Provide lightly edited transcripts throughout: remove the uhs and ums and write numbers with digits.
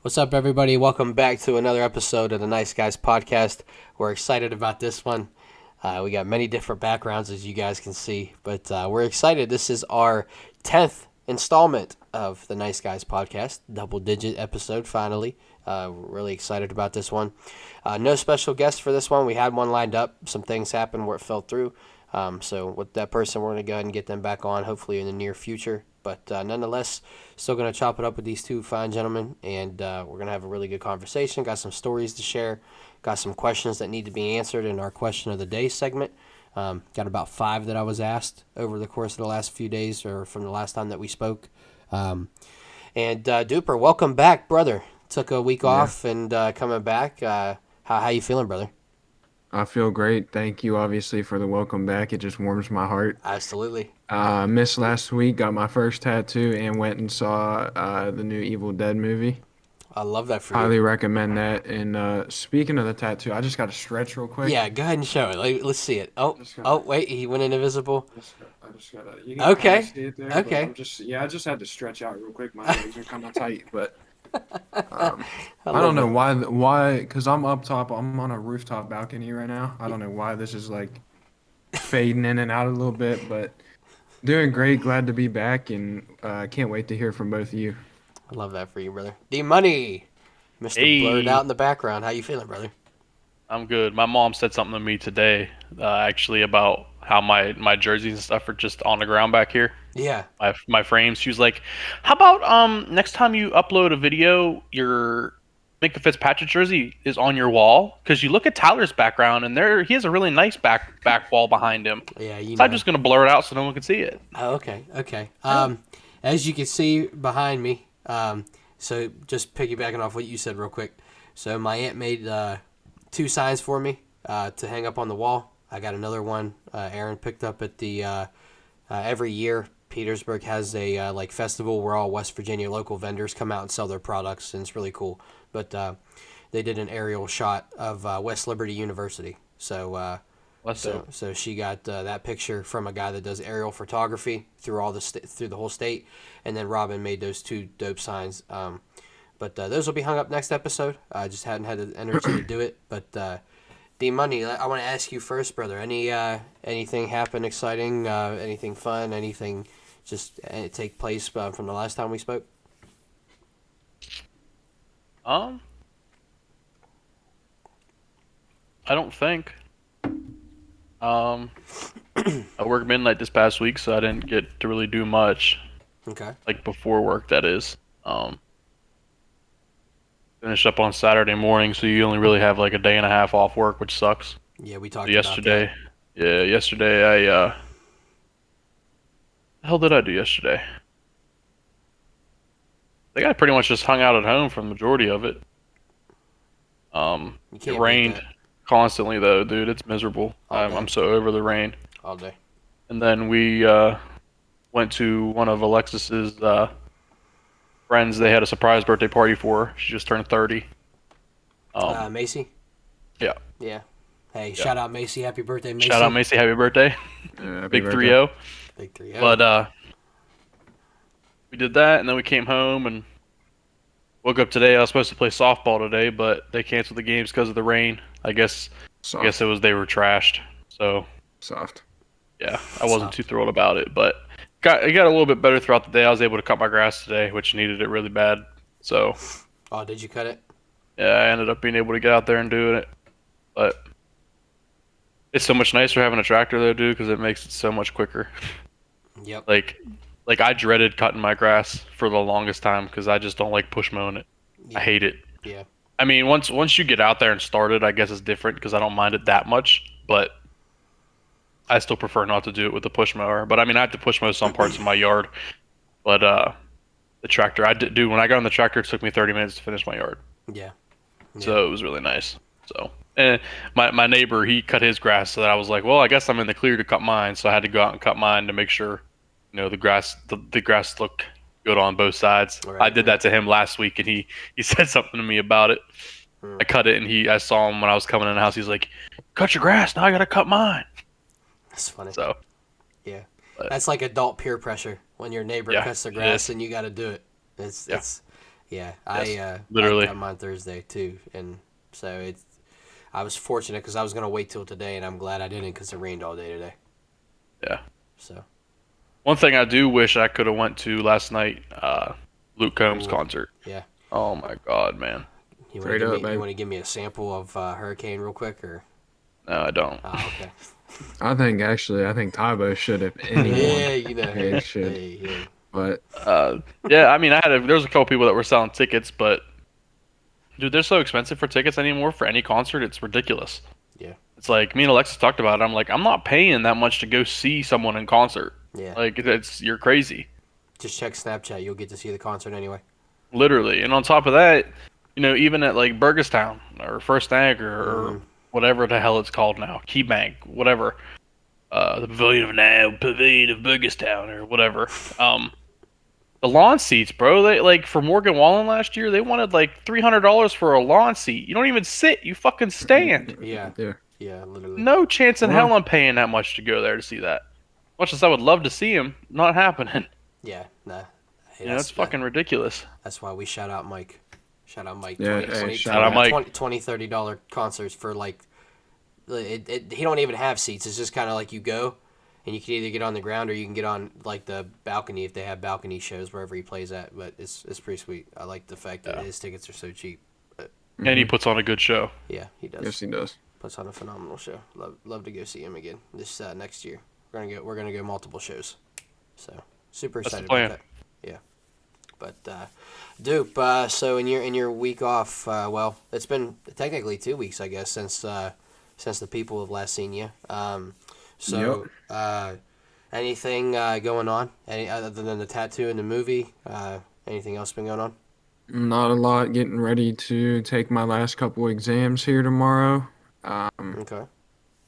What's up, everybody? Welcome back to another episode of the Nice Guys Podcast. We're excited about this one. We got many different backgrounds, as you guys can see, but we're excited. This is our 10th installment of the Nice Guys Podcast, double-digit episode, finally. We're really excited about this one. No special guest for this one. We had one lined up. Some things happened where it fell through. So with that person, we're going to go ahead and get them back on, hopefully in the near future. But nonetheless, still going to chop it up with these two fine gentlemen, and we're going to have a really good conversation. Got some stories to share, got some questions that need to be answered in our question of the day segment. Got about 5 that I was asked over the course of the last few days or from the last time that we spoke. And Duper, welcome back, brother. Took a week Yeah, off and coming back. How you feeling, brother? I feel great. Thank you, obviously, for the welcome back. It just warms my heart. Absolutely. Missed last week, got my first tattoo, and went and saw the new Evil Dead movie. I love that for you. Highly recommend that. And speaking of the tattoo, I just got to stretch real quick. Yeah, go ahead and show it. Let's see it. Oh, Just oh, gotta, wait, he went invisible. I just gotta. You can kind of Okay, see it there, but okay. I just had to stretch out real quick. My legs are kind of tight, but um, I I don't love know it. why, because I'm up top. I'm on a rooftop balcony right now. I don't know why this is like fading in and out a little bit, but. Doing great. Glad to be back, and can't wait to hear from both of you. I love that for you, brother. D Money, Mr. Blurred out Hey, in the background. How you feeling, brother? I'm good. My mom said something to me today, actually about how my jerseys and stuff are just on the ground back here. Yeah. My frames. She was like, "How about next time you upload a video, your Minka Fitzpatrick jersey is on your wall? Because you look at Tyler's background, and he has a really nice back wall behind him. Yeah, you So I'm know. just gonna blur it out so no one can see it." Oh, okay, okay. Yeah. As you can see behind me, so just piggybacking off what you said real quick. So my aunt made 2 signs for me to hang up on the wall. I got another one. Aaron picked up at the every year. Petersburg has a like festival where all West Virginia local vendors come out and sell their products, and it's really cool. But they did an aerial shot of West Liberty University. So That's so dope. so she got that picture from a guy that does aerial photography through through the whole state, and then Robin made those 2 dope signs. But those will be hung up next episode. I just hadn't had the energy to do it. But D Money, I want to ask you first, brother. Anything happen exciting? Anything fun? Anything just take place from the last time we spoke? Um, I don't think. Um, I worked midnight this past week, so I didn't get to really do much. Okay. Like before work, that is. Finished up on Saturday morning, so you only really have like a day and a half off work, which sucks. Yeah, we So talked about that. yesterday the hell did I do yesterday? I think I pretty much just hung out at home for the majority of it. You It can't beat rained that constantly though, dude. It's miserable. all I'm day. so over the rain. All day. And then we went to one of Alexis's friends. They had a surprise birthday party for her. She just turned 30. Um, Macy. yeah, Yeah. Hey, yeah. shout out Macy. Happy birthday, Shout out Macy. Macy, happy birthday. Happy Big birthday. 3-0. Big 3 0. But we did that, and then we came home and woke up today. I was supposed to play softball today, but they canceled the games because of the rain. I guess Soft. it was they were trashed. So Soft. yeah, I wasn't Stop. too thrilled about it, but it got a little bit better throughout the day. I was able to cut my grass today, which needed it really bad. So Oh, did you cut it? yeah, I ended up being able to get out there and do it. But it's so much nicer having a tractor though, dude, because it makes it so much quicker. Yep. Like I dreaded cutting my grass for the longest time because I just don't like push mowing it. I Yeah. hate it. Yeah. I mean, once you get out there and start it, I guess it's different because I don't mind it that much. But I still prefer not to do it with the push mower. But I mean, I have to push mow some parts of my yard. But the tractor, I did do when I got on the tractor, it took me 30 minutes to finish my yard. Yeah. Yeah. So it was really nice. So and my neighbor, he cut his grass, so that I was like, well, I guess I'm in the clear to cut mine. So I had to go out and cut mine to make sure, the grass looked good on both sides. All I right. did that to him last week, and he said something to me about it. Hmm. I cut it, and I saw him when I was coming in the house. He's like, "Cut your grass. Now I gotta cut mine." That's funny. So Yeah. but That's like adult peer pressure when your neighbor yeah, cuts their it grass is. and you got to do it. Yeah, It's Yeah, Yes, I literally. got mine Thursday too, and so I was fortunate because I was gonna wait till today, and I'm glad I didn't because it rained all day today. Yeah. So, One thing I do wish I could have went to last night, Luke Combs ooh, concert. yeah. Oh my God, man. Straight up, You baby. want to give me a sample of Hurricane real quick, or? No, I don't. Oh, okay. I think Tybo should, if anyone. Yeah, you know, He hey, should. hey, hey. But Yeah, I mean, there was a couple people that were selling tickets, but dude, they're so expensive for tickets anymore for any concert. It's ridiculous. Yeah, It's like me and Alexis talked about it. I'm like, I'm not paying that much to go see someone in concert. yeah. Like, you're crazy, Just check Snapchat. You'll get to see the concert anyway. literally. And on top of that, even at like Burgestown or First Niagara Mm-hmm. or whatever the hell it's called now, KeyBank, whatever, the Pavilion of Burgestown or whatever. The lawn seats, bro. They like for Morgan Wallen last year, they wanted like $300 for a lawn seat. You don't even sit, you fucking stand. Yeah, yeah. yeah, literally. No chance in Well, hell I'm paying that much to go there to see that. Much as I would love to see him, not happening. Yeah, nah. Hey, It's fucking ridiculous. that's why we shout out Mike. Shout out Mike. Yeah, 20, hey, 20, shout 20, out Mike. 20, $20 $30 concerts for like, he don't even have seats. It's just kind of like you go, and you can either get on the ground or you can get on like the balcony if they have balcony shows wherever he plays at. But it's pretty sweet. I like the fact that Yeah. his tickets are so cheap. And he puts on a good show. Yeah, he does. Yes, he does. Puts on a phenomenal show. Love to go see him again this next year. We're gonna go multiple shows. So super That's the excited plan. about that. Yeah. But Dupe, so in your week off, well, it's been technically 2 weeks, I guess, since the people have last seen you. Anything going on? Any other than the tattoo and the movie? Anything else been going on? Not a lot. Getting ready to take my last couple exams here tomorrow. Okay.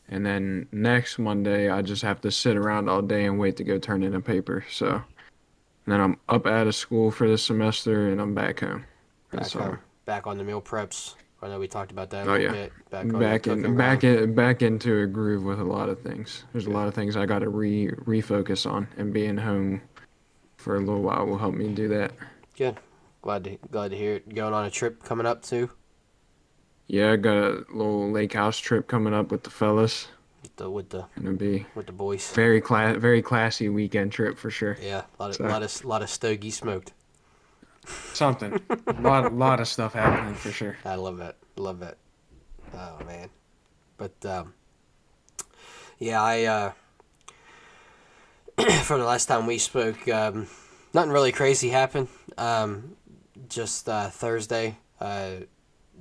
And then next Monday, I just have to sit around all day and wait to go turn in a paper. So, and then I'm up out of school for the semester and I'm back home. for the Back summer. home. Back on the meal preps. I know we talked about that a Oh, little yeah. bit. Back on the cooking grind. Back into a groove with a lot of things. There's a lot of things I got to refocus on, and being home for a little while will help me do that. Good. Glad to hear it. Going on a trip coming up too. Yeah, I got a little lake house trip coming up with the fellas. With the Gonna be boys. very classy weekend trip for sure. Yeah, So- lot of stogie smoked. Something. lot of stuff happening for sure. I love it. Love it. Oh man. But yeah, I from the last time we spoke, nothing really crazy happened. Just Thursday,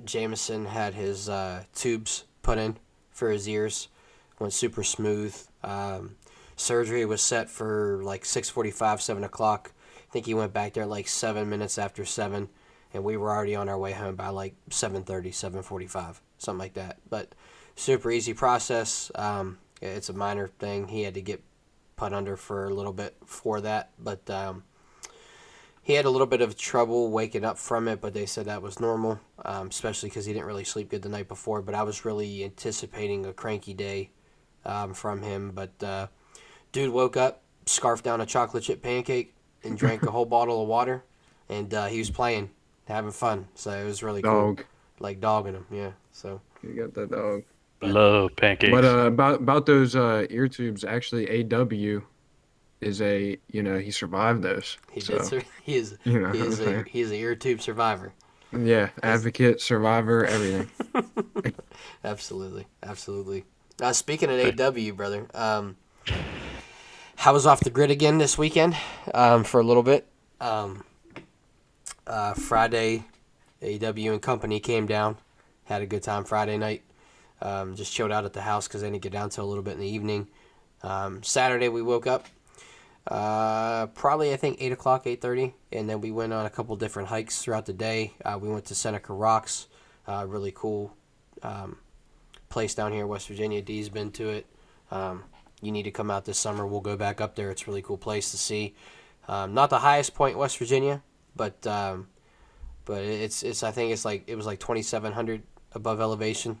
Jameson had his tubes put in for his ears. Went super smooth. Surgery was set for like 6:45, 7 o'clock. I think he went back there like 7 minutes after 7, and we were already on our way home by like 7:30, 7:45, something like that. But super easy process. It's a minor thing. He had to get put under for a little bit for that, but he had a little bit of trouble waking up from it, but they said that was normal, especially because he didn't really sleep good the night before. But I was really anticipating a cranky day from him. But dude woke up, scarfed down a chocolate chip pancake, and drank a whole bottle of water, and he was playing, having fun. So it was really cool. Dog. Like dogging him, yeah. So You got that dog. Love pancakes. But about those ear tubes, actually, AW is he survived those. he So, did. He is. you know He what I'm is a saying? he's an ear tube survivor. Yeah, advocate, survivor, everything. Absolutely, absolutely. Speaking of AW, brother, I was off the grid again this weekend for a little bit. Friday, AW and company came down, had a good time Friday night. Just chilled out at the house because I didn't get down till a little bit in the evening. Saturday we woke up, probably I think 8 o'clock, 8:30, and then we went on a couple different hikes throughout the day. We went to Seneca Rocks, really cool place down here in West Virginia. Dee's been to it. You need to come out this summer. We'll go back up there. It's a really cool place to see. Not the highest point in West Virginia, but it's I think it was like 2,700 above elevation.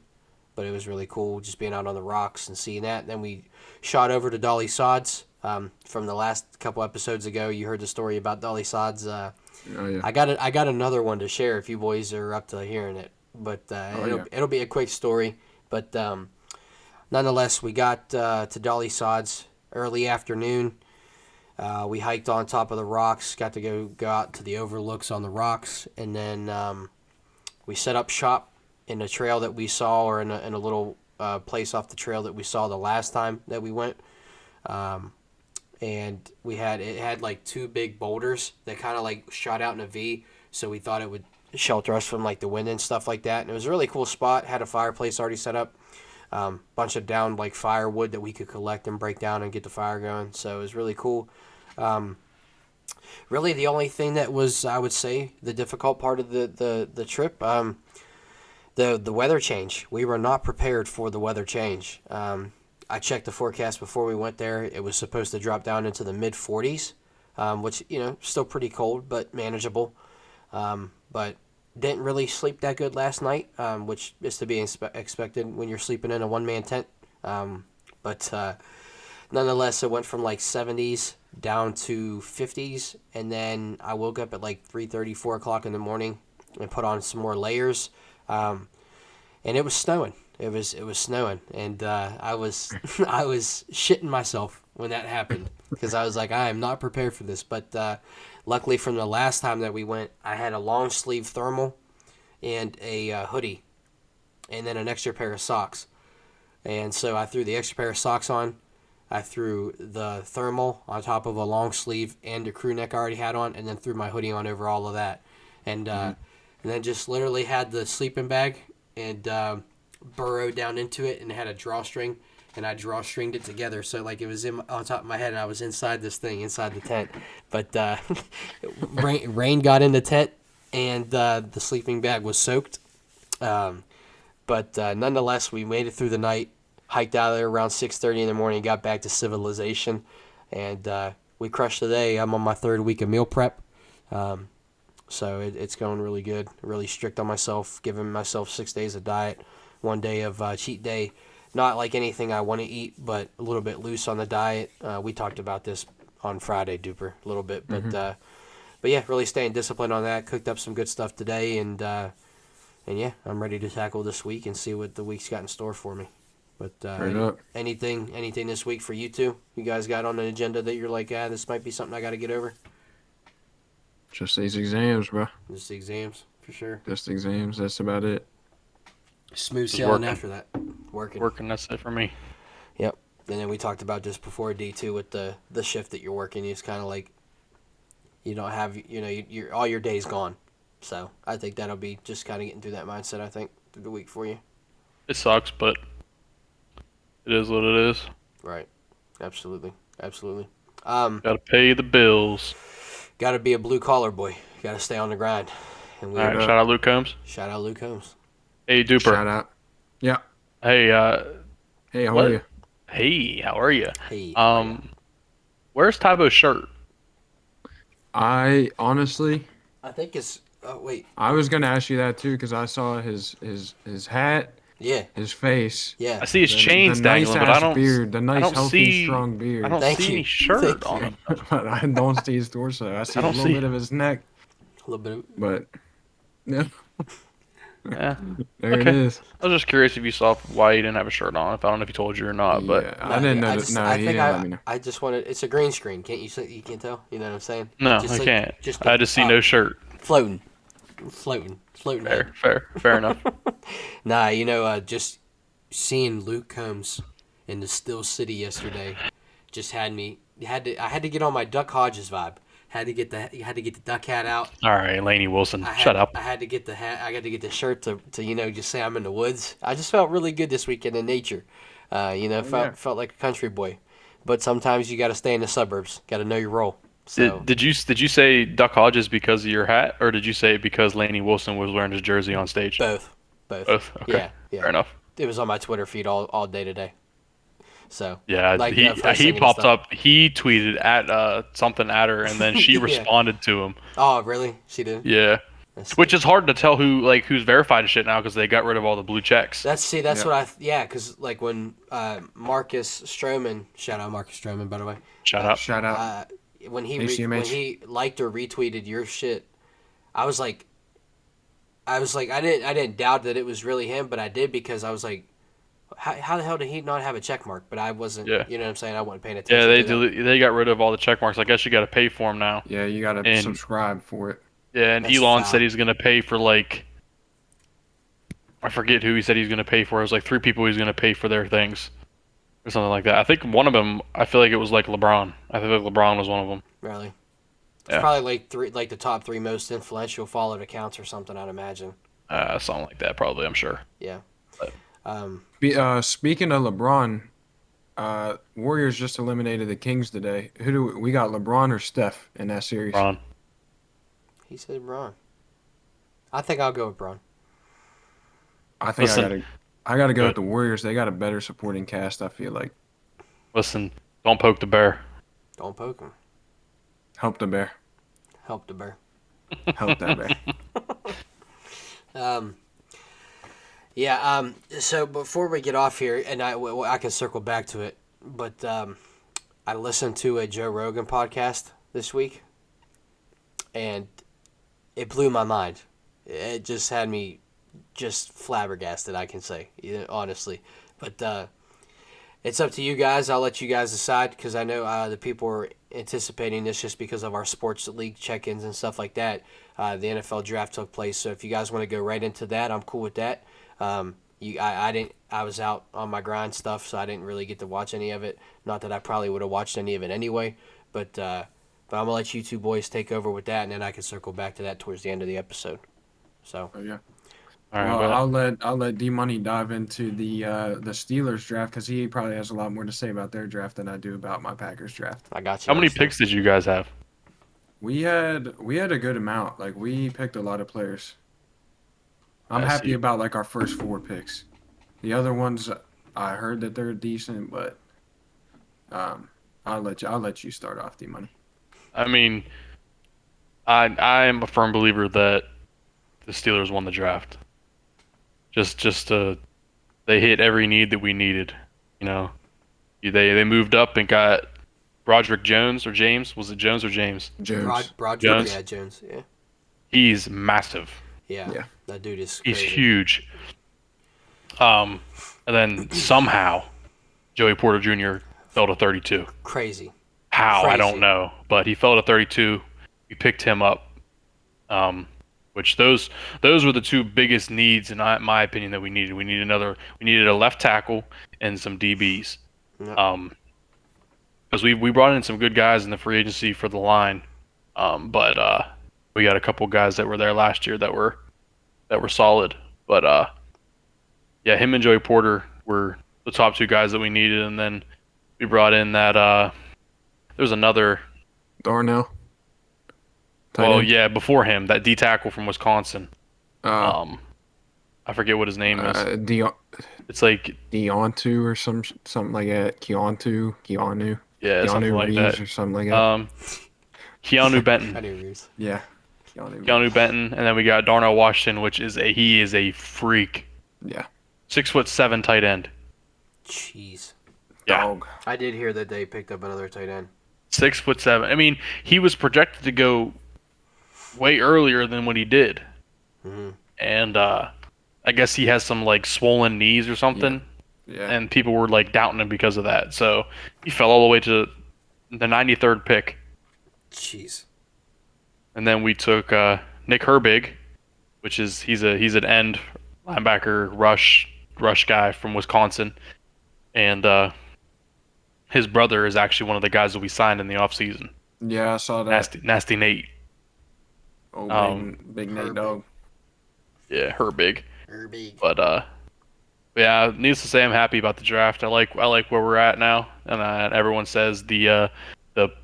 But it was really cool just being out on the rocks and seeing that. And then we shot over to Dolly Sods, From the last couple episodes ago, you heard the story about Dolly Sods. Oh yeah. I got another one to share if you boys are up to hearing it. But it'll be a quick story. But nonetheless, we got to Dolly Sods early afternoon. We hiked on top of the rocks, got to go out to the overlooks on the rocks, and then we set up shop in a trail that we saw, or in a little place off the trail that we saw the last time that we went. And it had like two big boulders that kind of like shot out in a V, so we thought it would shelter us from like the wind and stuff like that. And it was a really cool spot. Had a fireplace already set up, bunch of down like firewood that we could collect and break down and get the fire going. So it was really cool. Really, the only thing that was, I would say, the difficult part of the trip, the weather change. We were not prepared for the weather change. I checked the forecast before we went there. It was supposed to drop down into the mid 40s, which, still pretty cold, but manageable. But didn't really sleep that good last night, which is to be expected when you're sleeping in a one-man tent. But nonetheless, it went from like 70s down to 50s, and then I woke up at like 3:30, 4 o'clock in the morning and put on some more layers, and it was snowing. It was snowing, and I was I was shitting myself when that happened, because I was like, I am not prepared for this. But luckily, from the last time that we went, I had a long sleeve thermal and a hoodie, and then an extra pair of socks. And so I threw the extra pair of socks on. I threw the thermal on top of a long sleeve and a crew neck I already had on, and then threw my hoodie on over all of that, and then just literally had the sleeping bag and burrowed down into it and had a drawstring, and I drawstringed it together so like it was on top of my head and I was inside this thing, inside the tent. But rain got in the tent, and the sleeping bag was soaked. But nonetheless, we made it through the night, hiked out of there around 6:30 in the morning, got back to civilization, and we crushed the day. I'm on my third week of meal prep. So it's going really good. Really strict on myself, giving myself 6 days of diet, 1 day of cheat day. Not like anything I want to eat, but a little bit loose on the diet. We talked about this on Friday, Duper, a little bit. But yeah, really staying disciplined on that. Cooked up some good stuff today, and yeah, I'm ready to tackle this week and see what the week's got in store for me. But anything this week for you two? You guys got on an agenda that you're like, this might be something I got to get over? Just these exams, bro. Just the exams, for sure. Just exams. That's about it. Smooth Just sailing working. after that. Working, that's it for me. Yep. And then we talked about just before, D2, with the shift that you're working. It's kind of like you don't have, you're all your day's gone. So I think that'll be just kind of getting through that mindset, I think, through the week for you. It sucks, but it is what it is. Right. Absolutely. Gotta pay the bills. Got to be a blue-collar boy. Got to stay on the grind. And All right, shout out Luke Combs. Shout out Luke Holmes. Hey, Duper. Shout out. Yeah. Hey, Hey, how What? are you? hey, how are you? Hey. Where's Tybo's shirt? I honestly, I think it's... Oh, wait. I was gonna ask you that too because I saw his hat, Yeah. his face, Yeah. I see his chains the dangling, but I nice-ass don't. beard, the nice, don't healthy, see- strong beard. I don't Thank see you. any shirt Thank on you. him. But I don't see his torso. I see a don't little see- bit of his neck, A little bit of... but yeah, Yeah. there it Okay. is. I was just curious if you saw why he didn't have a shirt on. If I don't know if he told you or not, but Yeah, I didn't know. I He think didn't let me know. I just wanted... It's a green screen. Can't you see? You can't tell? You know what I'm saying? no, Just I like- can't. just I just see no shirt. Floating. Head. Fair enough. Nah, just seeing Luke Combs in the Still City yesterday just had me... I had to get on my Duck Hodges vibe. Had to get the duck hat out. All right, Laney Wilson, I shut up. I had to get the hat. I got to get the shirt to just say I'm in the woods. I just felt really good this weekend in nature. Felt like a country boy. But sometimes you got to stay in the suburbs. Got to know your role. So Did you say Duck Hodges because of your hat, or did you say because Laney Wilson was wearing his jersey on stage? both. Both. Okay. Yeah. Fair enough. It was on my Twitter feed all day today. So Yeah, like, he first thing and popped stuff. up. He tweeted at something at her, and then she Yeah. responded to him. Oh, really? She did? Yeah. Let's see. Which is hard to tell who's verified and shit now because they got rid of all the blue checks. That's Yeah. what because like when Marcus Stroman, shout out Marcus Stroman by the way, Shout out. Shout out. when ACMH. when he liked or retweeted your shit, I was like, I didn't doubt that it was really him, but I did because I was like, how the hell did he not have a check mark? But I wasn't, Yeah. you know what I'm saying? I wasn't paying Yeah, attention. they got rid of all the check marks. I guess you got to pay for them now. Yeah, you gotta And- subscribe for it. Yeah, and That's Elon foul. said he's gonna pay for like, I forget who he said he's gonna pay for. It was like 3 people he's gonna pay for their things, or something like that. I think one of them, I feel like it was like LeBron. I feel like LeBron was one of them. Really, it's Yeah. probably like the top 3 most influential followed accounts or something. I'd imagine. Something like that, probably. I'm sure. Yeah. Um, Speaking of LeBron, Warriors just eliminated the Kings today. We got LeBron or Steph in that series? LeBron. he said Braun. I think I'll go with Braun. I think Listen. I gotta go Good. with the Warriors. They got a better supporting cast, I feel like. Listen, don't poke the bear. Don't poke him. Help the bear. Help the bear. Help that bear. Yeah. So before we get off here, and I can circle back to it, but I listened to a Joe Rogan podcast this week, and it blew my mind. It just had me just flabbergasted, I can say, honestly. But it's up to you guys. I'll let you guys decide because I know the people are anticipating this just because of our sports league check-ins and stuff like that. The NFL draft took place, so if you guys want to go right into that, I'm cool with that. I didn't. I was out on my grind stuff, so I didn't really get to watch any of it. Not that I probably would have watched any of it anyway, but I'm gonna let you two boys take over with that, and then I can circle back to that towards the end of the episode. So Oh, yeah. All right, Well, but I'll let D Money dive into the Steelers draft because he probably has a lot more to say about their draft than I do about my Packers draft. I got you. how many Austin. picks did you guys have? We had a good amount. Like we picked a lot of players. I'm I happy see. about like our first 4 picks. The other ones, I heard that they're decent, but I'll let you start off, D Money. I mean, I am a firm believer that the Steelers won the draft. They hit every need that we needed. You know, they moved up and got Broderick Jones or James. Was it Jones or James? Jones. Broad Jones? Yeah, Jones. Yeah. He's massive. Yeah. Yeah. That dude is He's crazy. huge. And then somehow Joey Porter Jr. fell to 32. Crazy. How I Crazy. don't know, but he fell to 32. We picked him up. Which those were the 2 biggest needs in my opinion that we needed. We needed a left tackle and some DBs. Yep. Because we brought in some good guys in the free agency for the line, but we got a couple guys that were there last year that were solid. But yeah, him and Joey Porter were the top 2 guys that we needed, and then we brought in that there's another. Darnell. Tight Well, end. yeah, before him, that D tackle from Wisconsin. Uh, I forget what his name is. It's like Deontu or something like that. Keanu. yeah, something Keanu like Reeves that. or something like that. Keanu I Benton. knew Reeves. Yeah. Keanu. Keanu Benton, and then we got Darnell Washington, which is a freak. Yeah. 6'7" tight end. Jeez. Yeah. Dog. I did hear that they picked up another tight end. 6'7". I mean, he was projected to go way earlier than what he did, Mm-hmm. and I guess he has some like swollen knees or something, Yeah. and people were like doubting him because of that. So he fell all the way to the 93rd pick, Jeez. and then we took Nick Herbig, which is he's an end linebacker rush guy from Wisconsin, and his brother is actually one of the guys that we signed in the offseason. Yeah, I saw that. Nasty Nate. Oh, big Nate Herbig. dog. Yeah, Herbig. Herbig. But yeah, needless to say, I'm happy about the draft. I like where we're at now, and everyone says the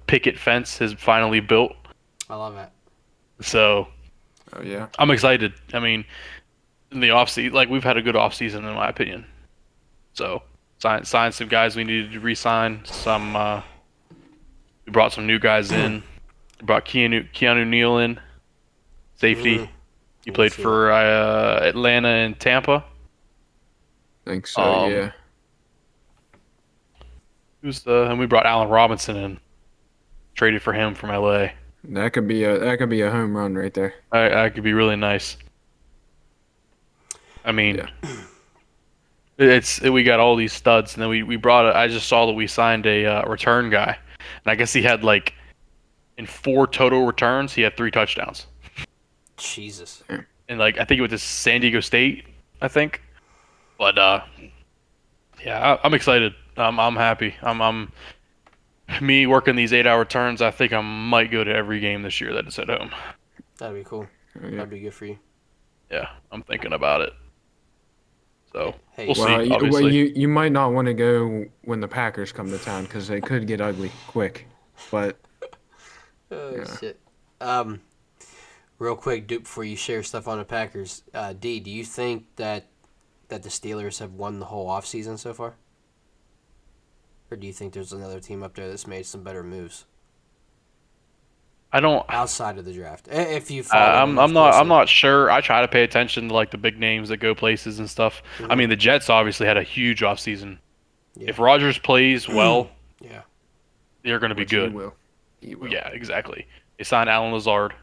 picket fence has finally built. I love that. So Oh yeah. I'm excited. I mean, in the offseason, like we've had a good offseason in my opinion. So signed some guys we needed to re-sign. We brought some new guys in. We brought Keanu Neal in, safety. He I played see for Atlanta and Tampa. I think so. Um, Yeah. and we brought Allen Robinson in, traded for him from LA. That could be a home run right there. I could be really nice. I mean, Yeah. we got all these studs, and then we brought. I just saw that we signed a return guy, and I guess he had like in 4 total returns, he had 3 touchdowns, Jesus. and like I think it was just San Diego State, I think. But yeah, I'm excited. I'm happy. I'm me working these 8-hour turns. I think I might go to every game this year that is at home. That'd be cool. Yeah. That'd be good for you. Yeah, I'm thinking about it. So Hey, we'll Well, see. you, well, Obviously, you might not want to go when the Packers come to town because they could get ugly quick. But oh yeah. shit. Real quick, Duke, before you share stuff on the Packers, D, do you think that the Steelers have won the whole offseason so far? Or do you think there's another team up there that's made some better moves I don't. outside of the draft? If you follow it I'm enough I'm not I'm closely. not sure. I try to pay attention to like the big names that go places and stuff. I mean, the Jets obviously had a huge offseason. Yeah. If Rodgers plays well, Yeah. they're going to be Which good. He will. He will. Yeah, exactly. They signed Alan Lazard.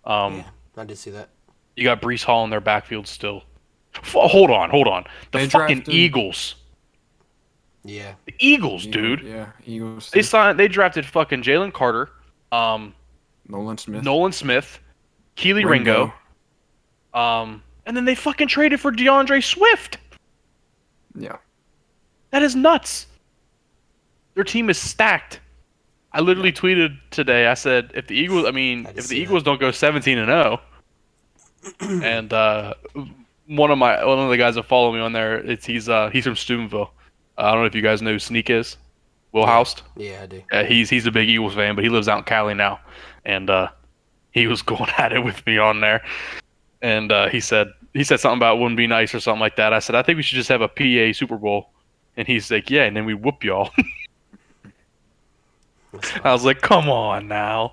Yeah. I did see that. You got Brees Hall in their backfield still. Hold on. The They fucking drafted- Eagles. Yeah. The Eagles, Eagle- dude. Yeah. Eagles. They drafted fucking Jalen Carter, Nolan Smith. Nolan Smith, Keely Ringo, and then they fucking traded for DeAndre Swift. Yeah. That is nuts. Their team is stacked. I literally tweeted today. I said, if the Eagles, I did if the see Eagles don't go 17-0, and one of the guys that follow me on there, he's from Steubenville. I don't know if you guys know who Sneak is. Will Houst. Yeah, I do. Yeah, he's a big Eagles fan, but he lives out in Cali now, and he was going at it with me on there, and he said something about wouldn't be nice or something like that. I said I think we should just have a PA Super Bowl, and he's like, yeah, and then we whoop y'all. That's I funny. was like, come on now.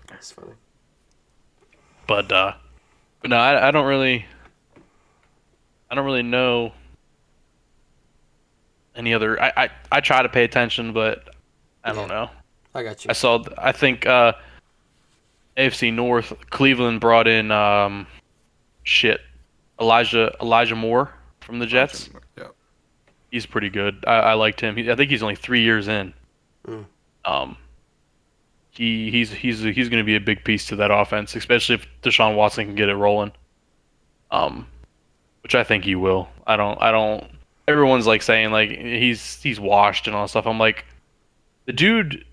That's funny. But no, I don't really know any other. I try to pay attention, but I don't know. I got you. I think AFC North, Cleveland brought in Elijah Moore from the Jets. Yeah. He's pretty good. I liked him. I think he's only 3 years in. Mm. He's going to be a big piece to that offense, especially if Deshaun Watson can get it rolling. Which I think he will. I don't. Everyone's like saying like he's washed and all that stuff. I'm like, the dude,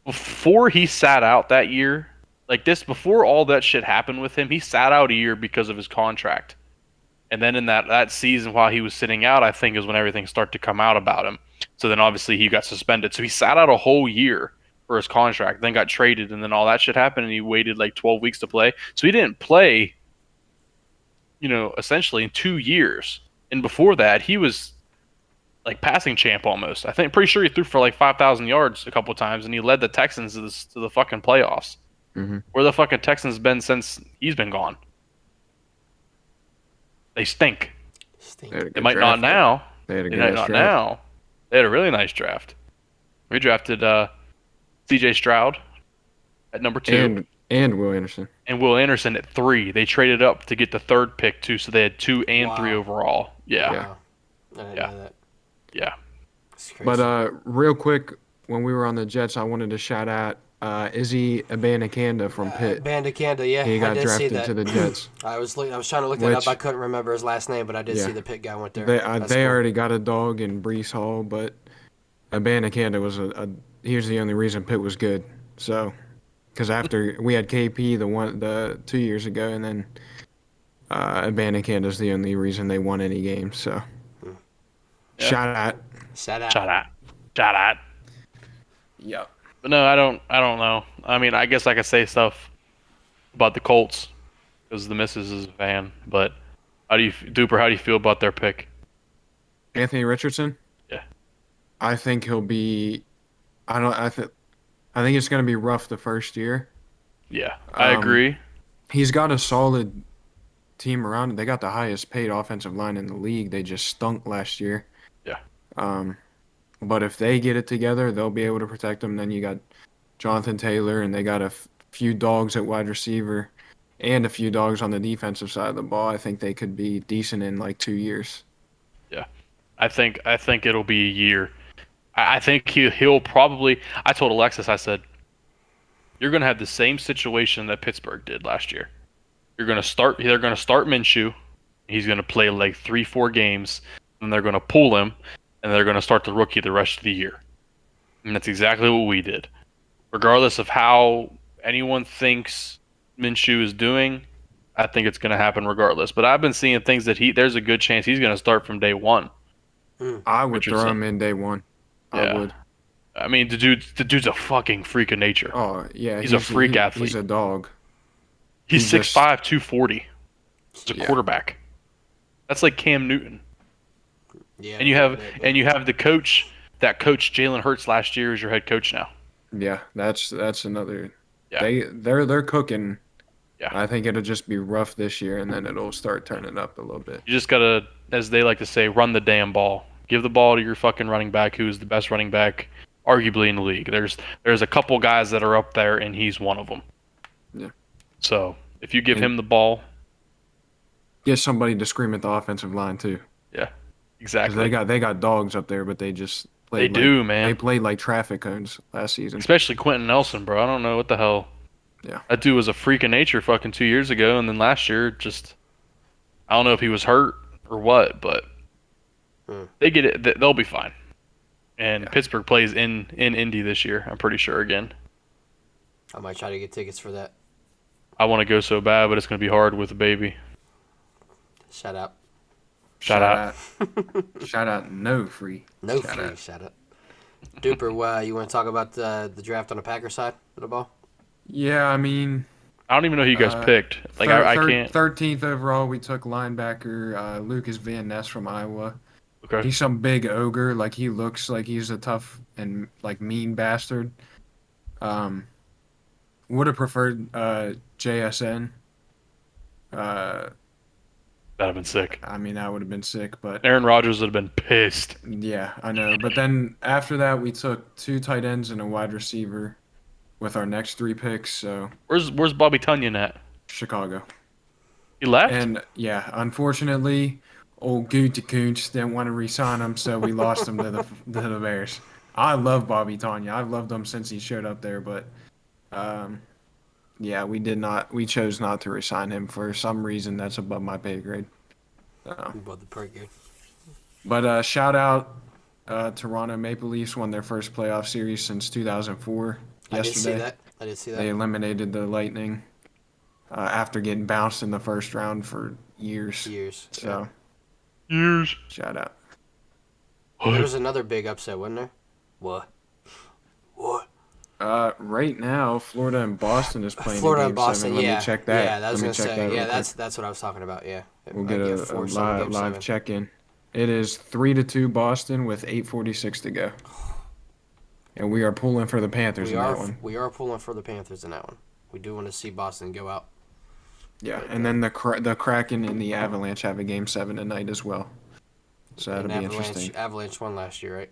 before he sat out that year, like this, before all that shit happened with him, he sat out a year because of his contract. And then in that season while he was sitting out, I think is when everything started to come out about him. So then obviously he got suspended. So he sat out a whole year for his contract, then got traded, and then all that shit happened, and he waited like 12 weeks to play. So he didn't play, essentially in 2 years. And before that, he was like passing champ almost. Pretty sure he threw for like 5,000 yards a couple times, and he led the Texans to the fucking playoffs. Mm-hmm. Where the fucking Texans been since he's been gone? They stink. They might not now. They had a They good might not now. They had a really nice draft. We drafted C.J. Stroud at number 2 and Will Anderson. and Will Anderson at 3. They traded up to get the 3rd pick too, so they had 2 and 3 Wow. overall. Yeah, Yeah. Wow. I didn't Yeah. know that. yeah. It's crazy. But real quick, when we were on the Jets, I wanted to shout out Izzy Abanikanda from Pitt. Bandicanda, yeah, He I got did see drafted that. to the Jets. I was trying to look that up. Which- I couldn't remember his last name, but I did Yeah. see the Pitt guy went there. They That's they cool. already got a dog in Brees Hall, but Abanikanda was he was the only reason Pitt was good. So, because after we had KP the 2 years ago, and then Abanikanda's the only reason they won any game. So, Yeah. shout out. Shout out. Shot at. Yep. But no, I don't know. I mean, I guess I could say stuff about the Colts because the missus is a fan. But how do you feel about their pick? Anthony Richardson. Yeah. I think he'll be. I think it's going to be rough the first year. Yeah, I Um, agree. He's got a solid team around it. They got the highest paid offensive line in the league. They just stunk last year. Yeah. But if they get it together, they'll be able to protect them. Then you got Jonathan Taylor, and they got a few dogs at wide receiver and a few dogs on the defensive side of the ball. I think they could be decent in like 2 years. Yeah. I think it'll be a year. I think he'll probably. I told Alexis, I said, you're going to have the same situation that Pittsburgh did last year. They're going to start Minshew. He's going to play like 3-4 games, and they're going to pull him, and they're going to start the rookie the rest of the year. And that's exactly what we did. Regardless of how anyone thinks Minshew is doing, I think it's going to happen regardless. But I've been seeing things that there's a good chance he's going to start from day one. I would throw Richardson. him in day one. Yeah. I would. I mean, the dude's a fucking freak of nature. Oh, yeah. He's a freak athlete. He's a dog. He's he 6'5", 240. He's a Yeah. quarterback. That's like Cam Newton. Yeah. And you have the coach that coached Jalen Hurts last year as your head coach now. Yeah, that's another. Yeah. They're cooking. Yeah. I think it'll just be rough this year, and then it'll start turning up a little bit. You just gotta, as they like to say, run the damn ball. Give the ball to your fucking running back, who is the best running back, arguably in the league. There's a couple guys that are up there, and he's one of them. Yeah. So if you give him the ball, Get somebody to scream at the offensive line too. yeah, 'Cause exactly. they got dogs up there, but they just They played do, They man. played like traffic cones last season. Especially Quentin Nelson, bro. I don't know what the hell. Yeah. That dude was a freak of nature fucking 2 years ago, and then last year just, I don't know if he was hurt or what, but they get it. They'll be fine. And Yeah. Pittsburgh plays in Indy this year. I'm pretty sure again. I might try to get tickets for that. I want to go so bad, but it's gonna be hard with a baby. Shout out. Shout out. Shout out. No free. No Shout free. out. Shout out. Duper, you want to talk about the draft on the Packer side of the ball? Yeah, I mean, I don't even know who you guys picked. Like I can't. 13th overall, we took linebacker Lucas Van Ness from Iowa. Okay. He's some big ogre. Like, he looks like he's a tough and like mean bastard. Would have preferred JSN. That'd have been sick. I mean, I would have been sick, but Aaron Rodgers would have been pissed. yeah, I know. But then after that, we took 2 tight ends and a wide receiver with our next 3 picks. So Where's Bobby Tunyon at? Chicago. He left. And yeah, unfortunately, old Gutekunst didn't want to re-sign him, so we lost him to the Bears. I love Bobby Tonyan. I've loved him since he showed up there, but yeah, we chose not to re-sign him for some reason that's above my pay grade. Above the per grade. But shout out Toronto Maple Leafs won their first playoff series since 2004 yesterday. I did see that. They eliminated the Lightning after getting bounced in the first round for years. So Years. shout out. There was another big upset, wasn't there? What? Right now, Florida and Boston is playing. Florida in and Game Boston, 7. yeah. Let me check that. Yeah, that was Let me gonna check say. that Yeah, real quick. that's what I was talking about. Yeah. We'll get Game a 4, so Game live 7. check-in. It is 3-2 Boston with 8:46 to go, and we are pulling for the Panthers in that one. We are pulling for the Panthers in that one. We do want to see Boston go out. Yeah, and then the Kraken and the Avalanche have a Game 7 tonight as well. So that'll And be interesting. Avalanche won last year, right?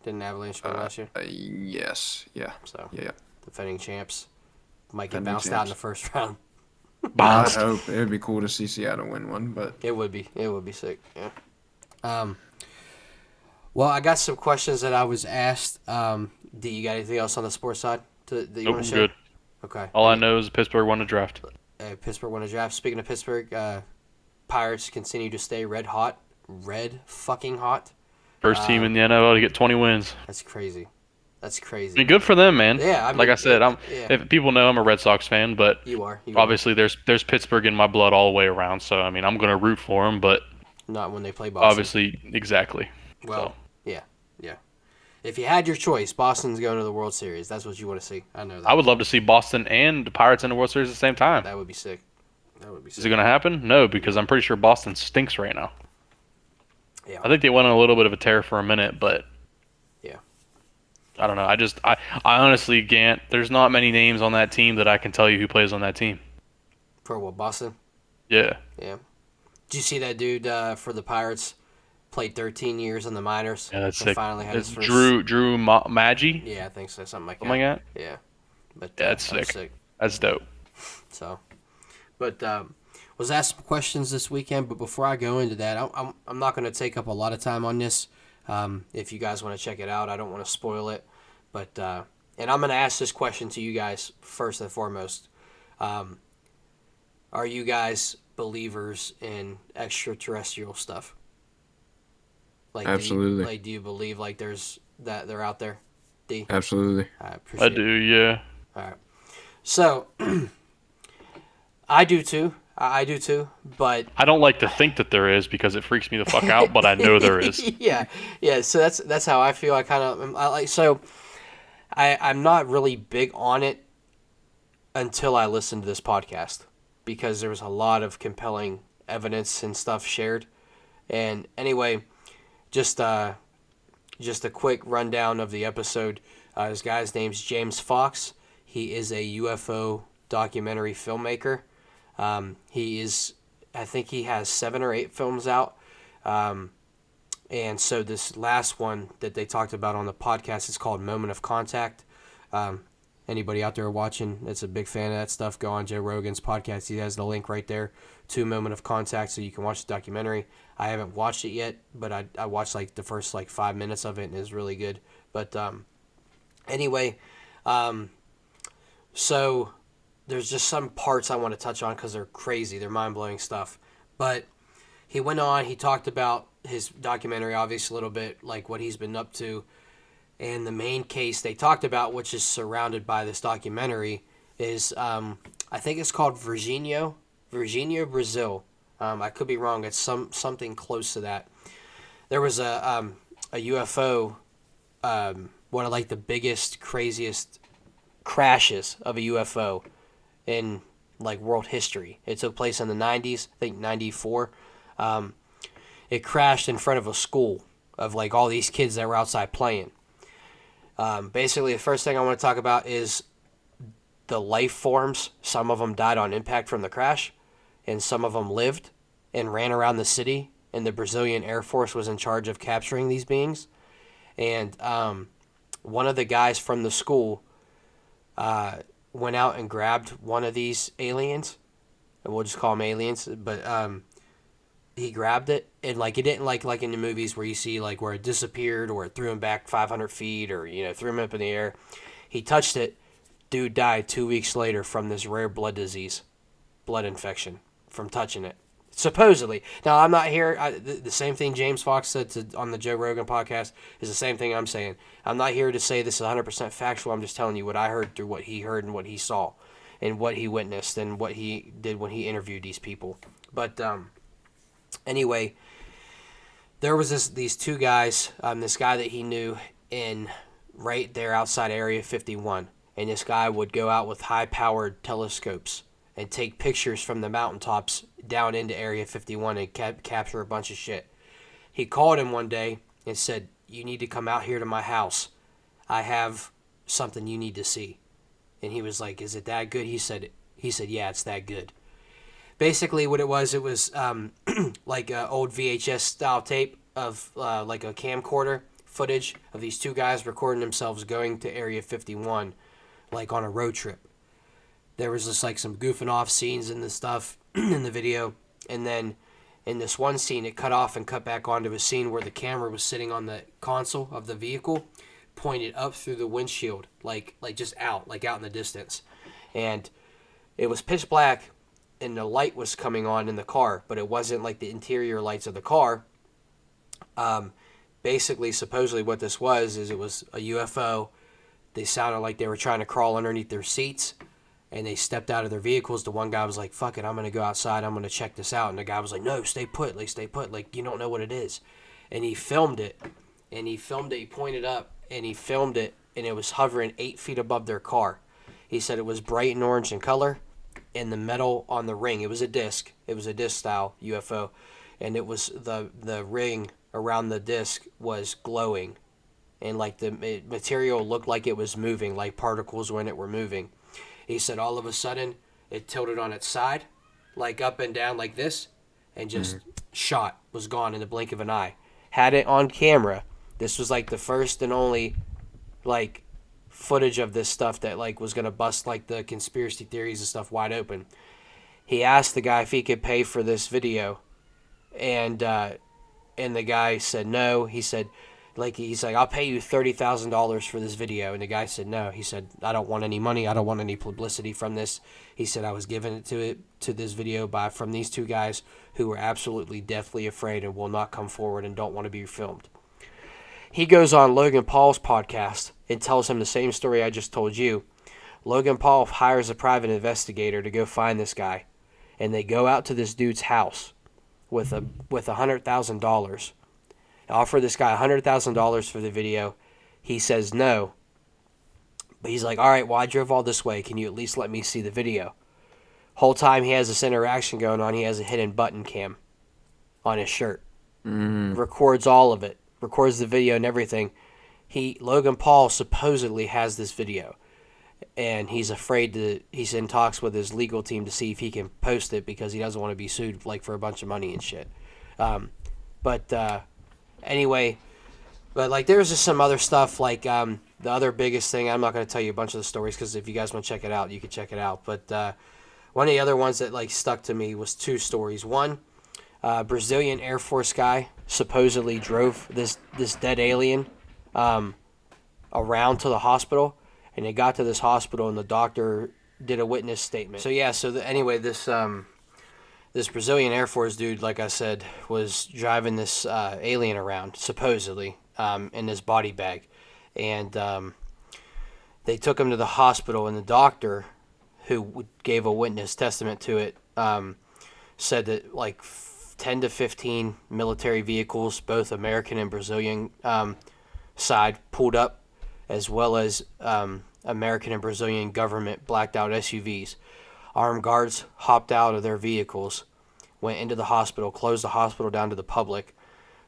Didn't Avalanche win last year? Yes. Yeah. So Yeah. defending champs might get Defending bounced out in champs. the first round. I'd Bounced. hope it would be cool to see Seattle win one, but It would be sick. Yeah. Well, I got some questions that I was asked. Do you got anything else on the sports side that you Nope, want I'm to share? good. Okay. All I know is Pittsburgh won the draft. Pittsburgh won a draft. Speaking of Pittsburgh, Pirates continue to stay red hot. Red fucking hot. First team in the NFL to get 20 wins. That's crazy. That's I crazy. mean, good for them, man. Yeah, I mean, like I said, yeah. if people know I'm a Red Sox fan, but You are. obviously there's Pittsburgh in my blood all the way around. So I mean, I'm gonna root for them, but Not when they play Boston. obviously, exactly. Well, yeah. If you had your choice, Boston's going to the World Series. That's what you want to see. I know that. I would love to see Boston and the Pirates in the World Series at the same time. That would be sick. Is it gonna happen? No, because I'm pretty sure Boston stinks right now. Yeah. I think they went on a little bit of a tear for a minute, but Yeah. I don't know. I honestly can't. There's not many names on that team that I can tell you who plays on that team. For what, Boston? Yeah. Yeah. Did you see that dude for the Pirates? Played 13 years in the minors Yeah, that's and sick. finally had his first. Drew Maggi, Yeah, I think so. Something like something that. like that. Yeah. But Yeah, that's that was sick. sick. That's dope. So, but was asked some questions this weekend. But before I go into that, I'm not going to take up a lot of time on this. If you guys want to check it out, I don't want to spoil it. But and I'm going to ask this question to you guys first and foremost. Are you guys believers in extraterrestrial stuff? Like, Absolutely. do you believe like there's that they're out there? D. Absolutely. I I appreciate do, it. yeah. All right. So I do too. I do too. But I don't like to think that there is because it freaks me the fuck out, but I know there is. yeah, yeah. So that's how I feel. I like so. I'm not really big on it until I listened to this podcast because there was a lot of compelling evidence and stuff shared. And anyway, just a quick rundown of the episode. This guy's name's James Fox. He is a UFO documentary filmmaker. I think he has 7 or 8 films out. And so this last one that they talked about on the podcast is called Moment of Contact. Anybody out there watching that's a big fan of that stuff, go on Joe Rogan's podcast. He has the link right there to Moment of Contact so you can watch the documentary. I haven't watched it yet, but I watched like the first like 5 minutes of it and it's really good. But anyway, so there's just some parts I want to touch on because they're crazy. They're mind-blowing stuff. But he went on, he talked about his documentary, obviously, a little bit, like what he's been up to. And the main case they talked about, which is surrounded by this documentary, is I think it's called Virginio, Brazil. I could be wrong. It's something close to that. There was a UFO, one of like the biggest, craziest crashes of a UFO in like world history. It took place in the 90s, I think 94. It crashed in front of a school of like all these kids that were outside playing. Basically, the first thing I want to talk about is the life forms. Some of them died on impact from the crash, and some of them lived and ran around the city, and the Brazilian Air Force was in charge of capturing these beings. And one of the guys from the school went out and grabbed one of these aliens, and we'll just call them aliens, but he grabbed it, and like it didn't like in the movies where you see like where it disappeared or it threw him back 500 feet or threw him up in the air. He touched it. Dude died 2 weeks later from this rare blood disease, blood infection from touching it. Supposedly. Now I'm not here. The same thing James Fox said on the Joe Rogan podcast is the same thing I'm saying. I'm not here to say this is 100% factual. I'm just telling you what I heard through what he heard and what he saw, and what he witnessed and what he did when he interviewed these people. But anyway, there was these 2 guys, this guy that he knew in right there outside Area 51, and this guy would go out with high-powered telescopes and take pictures from the mountaintops down into Area 51 and capture a bunch of shit. He called him one day and said, "You need to come out here to my house. I have something you need to see." And he was like, "Is it that good?" He said, "Yeah, it's that good." Basically, what it was like an old VHS style tape of like a camcorder footage of these 2 guys recording themselves going to Area 51, like on a road trip. There was just like some goofing off scenes in the stuff in the video, and then in this one scene, it cut off and cut back onto a scene where the camera was sitting on the console of the vehicle, pointed up through the windshield, like just out in the distance, and it was pitch black. And the light was coming on in the car, but it wasn't like the interior lights of the car. Basically, supposedly what this was is it was a UFO. They sounded like they were trying to crawl underneath their seats, and they stepped out of their vehicles. The one guy was like, "Fuck it, I'm going to go outside. I'm going to check this out." And the guy was like, "No, stay put. Like, stay put. Like, you don't know what it is." And he filmed it. He pointed up, and he filmed it, and it was hovering 8 feet above their car. He said it was bright and orange in color. And the metal on the ring, it was a disc. It was a disc style UFO, and it was the ring around the disc was glowing, and like the material looked like it was moving, like particles when it were moving. He said all of a sudden it tilted on its side, like up and down like this, and just shot, was gone in the blink of an eye. Had it on camera. This was like the first and only like footage of this stuff that like was gonna bust like the conspiracy theories and stuff wide open. He asked the guy if he could pay for this video, and the guy said no. He said, like, he's like, I'll pay you $30,000 for this video, and the guy said no. He said, I don't want any money. I don't want any publicity from this. He said, I was given to this video from these two guys who were absolutely deathly afraid and will not come forward and don't want to be filmed. He goes on Logan Paul's podcast and tells him the same story I just told you. Logan Paul hires a private investigator to go find this guy, and they go out to this dude's house with $100,000. Offer this guy $100,000 for the video. He says no, but he's like, all right, well, I drove all this way. Can you at least let me see the video? Whole time he has this interaction going on, he has a hidden button cam on his shirt. Records all of it. Records the video and everything. Logan Paul supposedly has this video, and he's in talks with his legal team to see if he can post it because he doesn't want to be sued like for a bunch of money and shit. Anyway, but like there's just some other stuff like the other biggest thing. I'm not going to tell you a bunch of the stories because if you guys want to check it out, you can check it out. But one of the other ones that like stuck to me was two stories. One, Brazilian Air Force guy supposedly drove this dead alien around to the hospital, and they got to this hospital and the doctor did a witness statement. So yeah, anyway, this Brazilian Air Force dude, like I said, was driving this alien around, supposedly, in this body bag. And they took him to the hospital, and the doctor, who gave a witness testament to it, said that like 10 to 15 military vehicles, both American and Brazilian side, pulled up, as well as American and Brazilian government blacked out SUVs. Armed guards hopped out of their vehicles, went into the hospital, closed the hospital down to the public,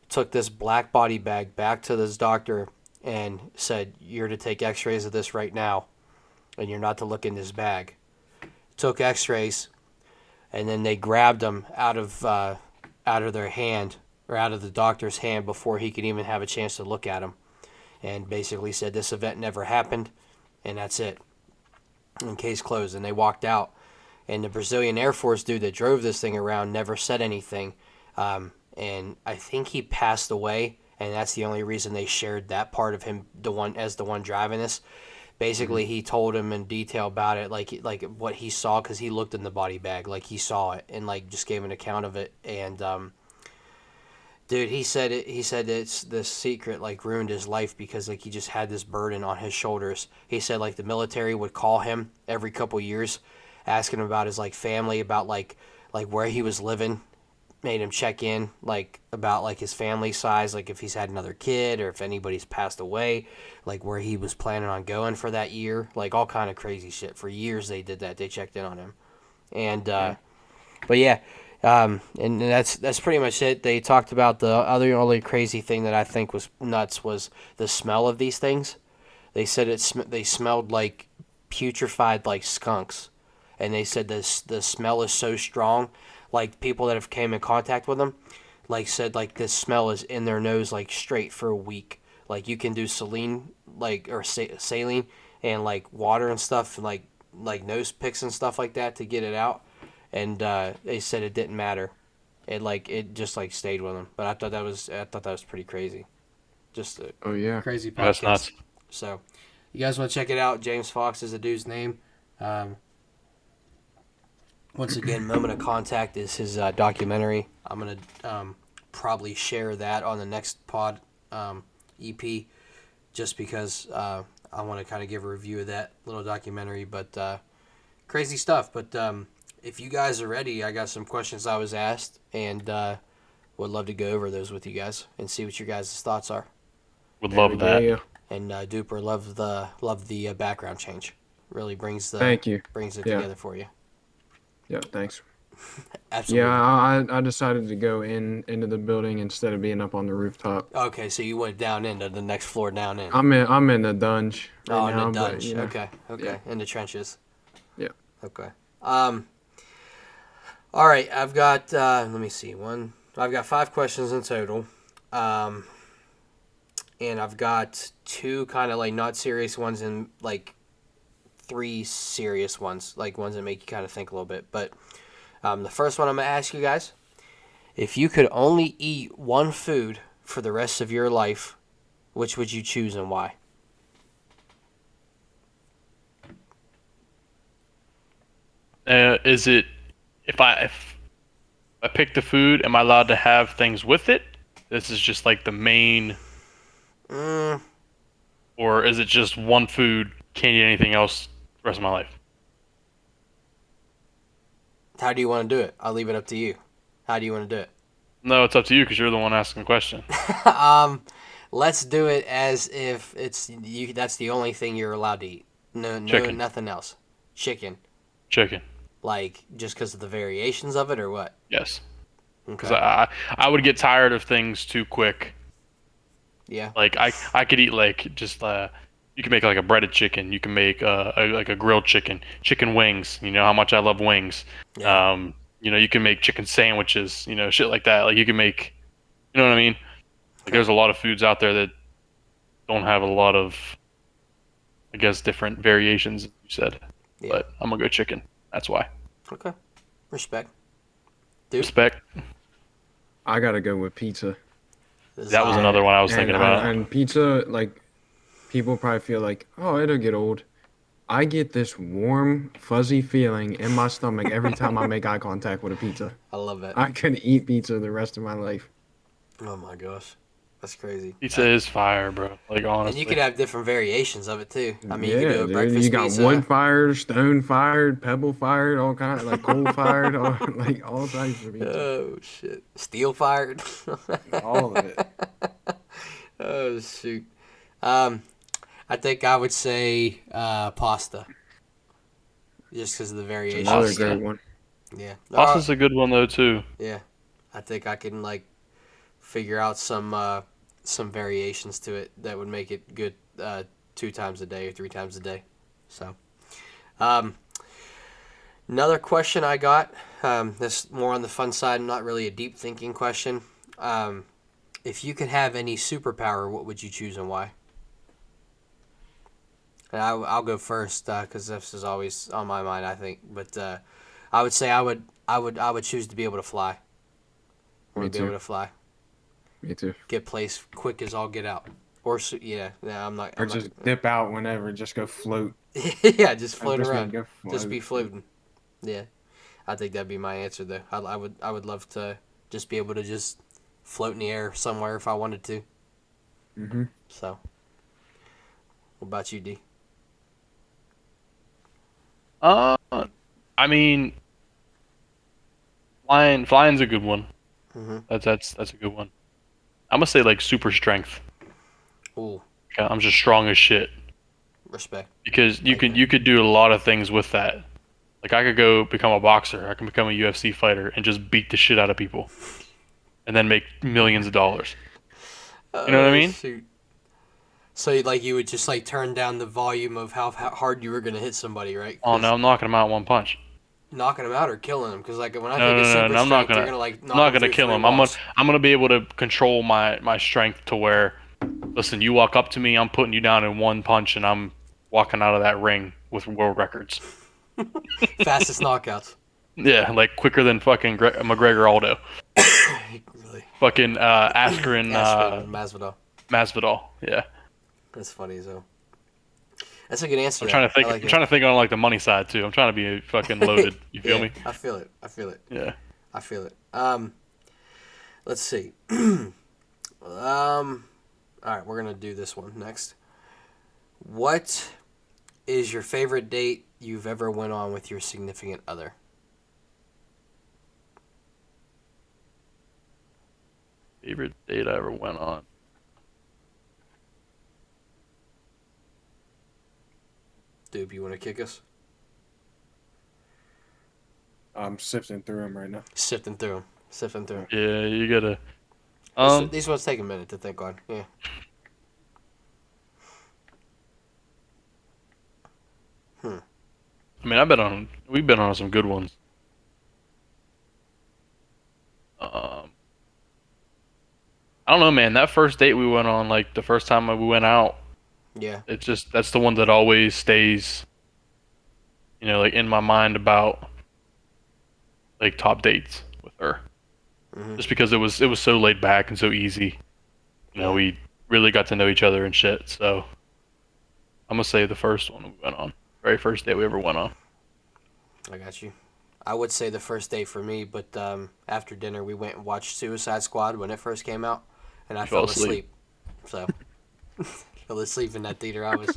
took this black body bag back to this doctor and said, you're to take x-rays of this right now, and you're not to look in this bag. Took x-rays, and then they grabbed him out of their hand, or out of the doctor's hand, before he could even have a chance to look at him, and basically said this event never happened, and that's it. And case closed, and they walked out. And the Brazilian Air Force dude that drove this thing around never said anything. And I think he passed away, and that's the only reason they shared that part of him, the one driving this. Basically, he told him in detail about it, like what he saw, because he looked in the body bag, like he saw it, and like just gave an account of it. And dude, he said it's the secret like ruined his life because like he just had this burden on his shoulders. He said like the military would call him every couple years, asking him about his like family, about like where he was living, made him check in like about like his family size, like if he's had another kid or if anybody's passed away, like where he was planning on going for that year, like all kind of crazy shit. For years they did that. They checked in on him. And but yeah, and that's pretty much it. They talked about the only crazy thing that I think was nuts was the smell of these things. They said they smelled like putrefied like skunks. And they said the smell is so strong, like people that have came in contact with them, like said like this smell is in their nose like straight for a week. Like you can do saline saline and like water and stuff and like nose picks and stuff like that to get it out. And they said it didn't matter. It just like stayed with them. But I thought that was pretty crazy. Just a crazy podcast. That's nuts. So you guys want to check it out? James Fox is the dude's name. Once again, Moment of Contact is his documentary. I'm going to probably share that on the next pod EP just because I want to kind of give a review of that little documentary. But crazy stuff. But if you guys are ready, I got some questions I was asked and would love to go over those with you guys and see what your guys' thoughts are. Would love that. Yeah. And Duper loved the background change. Really brings it together for you. Yeah, thanks. Absolutely. Yeah, I decided to go into the building instead of being up on the rooftop. Okay, so you went down into the next floor down in. I'm in the dunge right now. In the dungeon. But, Okay. Yeah. In the trenches. Yeah. Okay. All right, I've got. Let me see. I've got 5 questions in total, um, and I've got 2 kind of like not serious ones and like 3 serious ones, like ones that make you kind of think a little bit. But the first one I'm gonna ask you guys: if you could only eat one food for the rest of your life, which would you choose and why? Is it if I pick the food, am I allowed to have things with it? This is just like the main, Mm, or is it just one food? Can't eat anything else the rest of my life? how do you want to do it? I'll leave it up to you. How do you want to do it? No, it's up to you because you're the one asking the question. um, let's do it as if it's you. That's the only thing you're allowed to eat. No, Chicken, nothing else. Chicken, chicken. like just because of the variations of it, or what? Yes, because Okay. I would get tired of things too quick. Yeah. Like I could eat like just you can make like a breaded chicken. You can make like a grilled chicken, chicken wings. You know how much I love wings. Yeah. You can make chicken sandwiches. Shit like that. Like you can make, you know what I mean? Like Okay. there's a lot of foods out there that don't have a lot of, I guess, different variations. You said, Yeah. but I'm gonna go chicken. That's why. Okay. Respect, dude. Respect. I gotta go with pizza. That was Lasagna. another one I was And thinking I, about. and pizza, like people probably feel like, oh, it'll get old. I get this warm, fuzzy feeling in my stomach every time I make eye contact with a pizza. I love that. I could eat pizza the rest of my life. Oh my gosh, that's crazy. Pizza is fire, bro. Like And you could honestly. have different variations of it too. I mean, you could Yeah, do a dude. You breakfast got wood pizza. fired, stone fired, pebble fired, all kind of like coal fired, all, like all types of pizza. Oh shit, steel fired. All of it. Oh shoot. Um, I think I would say pasta, just because of the It's another variations. Pasta. great one. Yeah. Pasta's a good one though too. Yeah. I think I can like figure out some variations to it that would make it good 2 times a day or 3 times a day. So, um, another question I got. This more on the fun side, not really a deep thinking question. Um, if you could have any superpower, what would you choose and why? And I'll go first because this is always on my mind. I think, but I would say I would choose to be able to fly. I want Me to be able too. to fly, Me too. get place quick as all get out. Or yeah, I'm not. Or I'm not. just dip out whenever. Just go float. Yeah, just I'm float just gonna around, go just be float. floating. Yeah, I think that'd be my answer though. I would love to just be able to just float in the air somewhere if I wanted to. Mm-hmm. So, what about you, D? Uh, I mean, flying's a good one. Mm-hmm. That's a good one. I'm gonna say like super strength. Ooh, Okay, I'm just strong as shit respect. because you Like can that. you could do a lot of things with that. Like I could go become a boxer. I can become a UFC fighter and just beat the shit out of people, and then make millions of dollars. You know what I Oh mean? shoot. So like you would just like turn down the volume of how hard you were gonna hit somebody, right? Oh no, Because I'm knocking him out in one punch. knocking them out or killing them. Because like when I No, think of no, no, super no. strength, you're gonna like I'm knock not them gonna through kill three him. I'm walls. gonna be able to control my strength to where, listen, you walk up to me, I'm putting you down in one punch, and I'm walking out of that ring with world records. Fastest knockouts. Yeah, like quicker than fucking McGregor Aldo. Really. Fucking Askren Askren Masvidal. Masvidal. Yeah. That's funny as hell. That's a good answer I'm though. trying to I think. like I'm it. trying to think on like the money side too. I'm trying to be fucking loaded. You feel Yeah, me? I feel it. I feel it. Yeah. I feel it. Let's see. All right, we're gonna do this one next. What is your favorite date you've ever went on with your significant other? Favorite date I ever went on. Dude, you want to kick us? I'm sifting through them right now. Sifting through them. Sifting through 'em. Yeah, you gotta. These ones take a minute to think on. Yeah. I mean, we've been on some good ones. I don't know, man. That first date we went on, like the first time we went out, Yeah. it's just that's the one that always stays, like in my mind about like top dates with her. Hmm. Just because it was so laid back and so easy. Yeah. We really got to know each other and shit. So I'm gonna say the first one we went on, very first date we ever went on. I got you. I would say the first date for me, but after dinner we went and watched Suicide Squad when it first came out, and I You fell fell asleep. asleep. So fell asleep in that theater. I was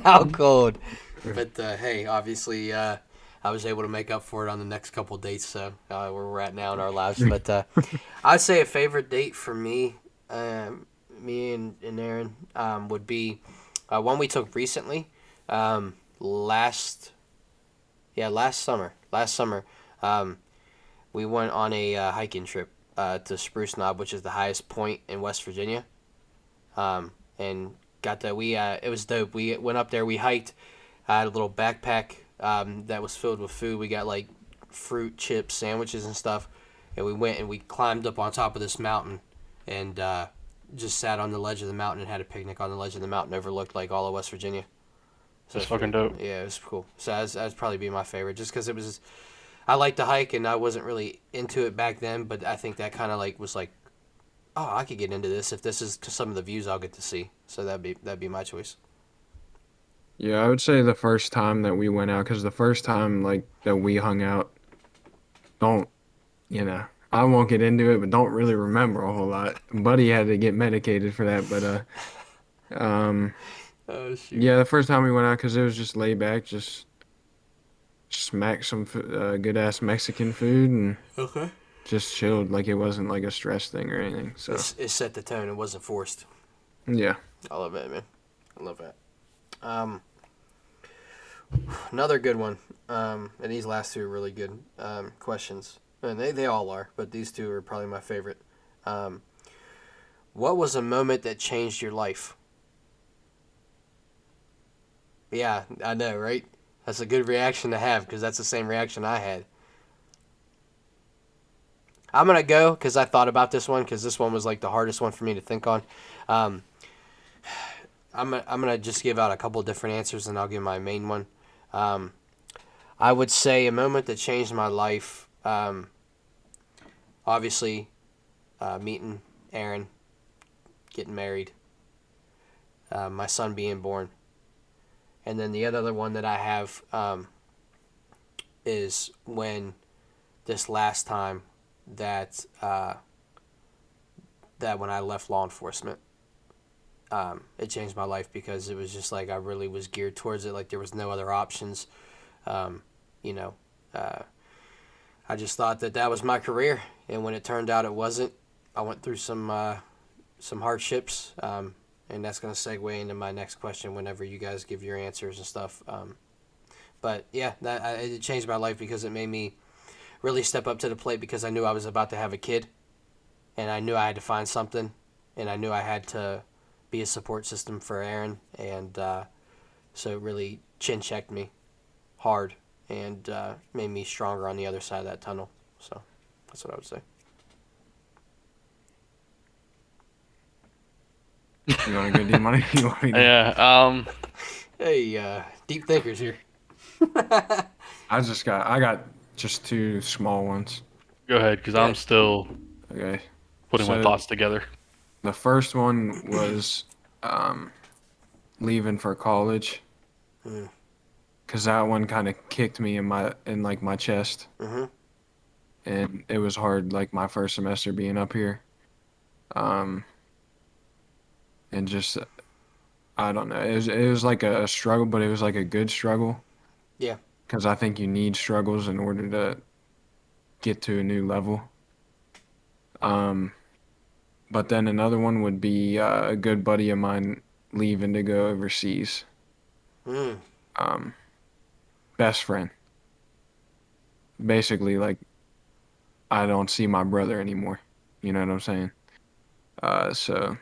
how cold. But hey, obviously I was able to make up for it on the next couple dates. So where we're at now in our lives. But I'd say a favorite date for me, me and Aaron, would be one we took recently. Last last summer. Last summer, we went on a hiking trip to Spruce Knob, which is the highest point in West Virginia. And got that we it was dope. We went up there. We hiked. I had a little backpack that was filled with food. We got like fruit, chips, sandwiches, and stuff. And we went and we climbed up on top of this mountain and just sat on the ledge of the mountain and had a picnic on the ledge of the mountain. Overlooked like all of West Virginia. So That's it's fucking pretty, dope. yeah, it was cool. So that'd probably be my favorite, just because it was. I liked to hike, and I wasn't really into it back then. But I think that kind of like was like, oh, I could get into this if this is some of the views I'll get to see. So that'd be my choice. Yeah, I would say the first time that we went out, because the first time like that we hung out, don't you know? I won't get into it, but don't really remember a whole lot. Buddy had to get medicated for that, but um, Oh shoot. yeah, the first time we went out, because it was just laid back, just smacked some good ass Mexican food and Okay. just chilled, like it wasn't like a stress thing or anything. So It set the tone. It wasn't forced. yeah, I love that, man. I love that. Um, Another good one. And these last two are really good questions, and they all are. But these two are probably my favorite. Um, what was a moment that changed your life? Yeah, I know, right? That's a good reaction to have because that's the same reaction I had. I'm gonna go because I thought about this one because this one was like the hardest one for me to think on. Um, I'm gonna just give out a couple different answers and I'll give my main one. Um, I would say a moment that changed my life. Obviously, meeting Aaron, getting married, my son being born, and then the other one that I have is when this last time that that when I left law enforcement. It changed my life because it was just like I really was geared towards it. Like there was no other options. Um, you know, uh, I just thought that that was my career, and when it turned out it wasn't, I went through some hardships, and that's gonna segue into my next question. Whenever you guys give your answers and stuff, but yeah, it changed my life because it made me really step up to the plate because I knew I was about to have a kid, and I knew I had to find something, and I knew I had to be a support system for Aaron, and so it really chin checked me hard and made me stronger on the other side of that tunnel. So that's what I would say. you want to go do money? You want me to? Yeah. Hey, deep thinkers here. I got just two small ones. Go ahead, because Yeah. I'm still Okay, putting my so thoughts together. the first one was um, leaving for college, Mm. because that one kind of kicked me in like my chest, Mm-hmm. and it was hard like my first semester being up here, um, and just I don't know, it was like a struggle, but it was like a good struggle, Yeah. because I think you need struggles in order to get to a new level. Um, but then another one would be a good buddy of mine leaving to go overseas. Mm. Um, Best friend. Basically, like I don't see my brother anymore. You know what I'm saying? So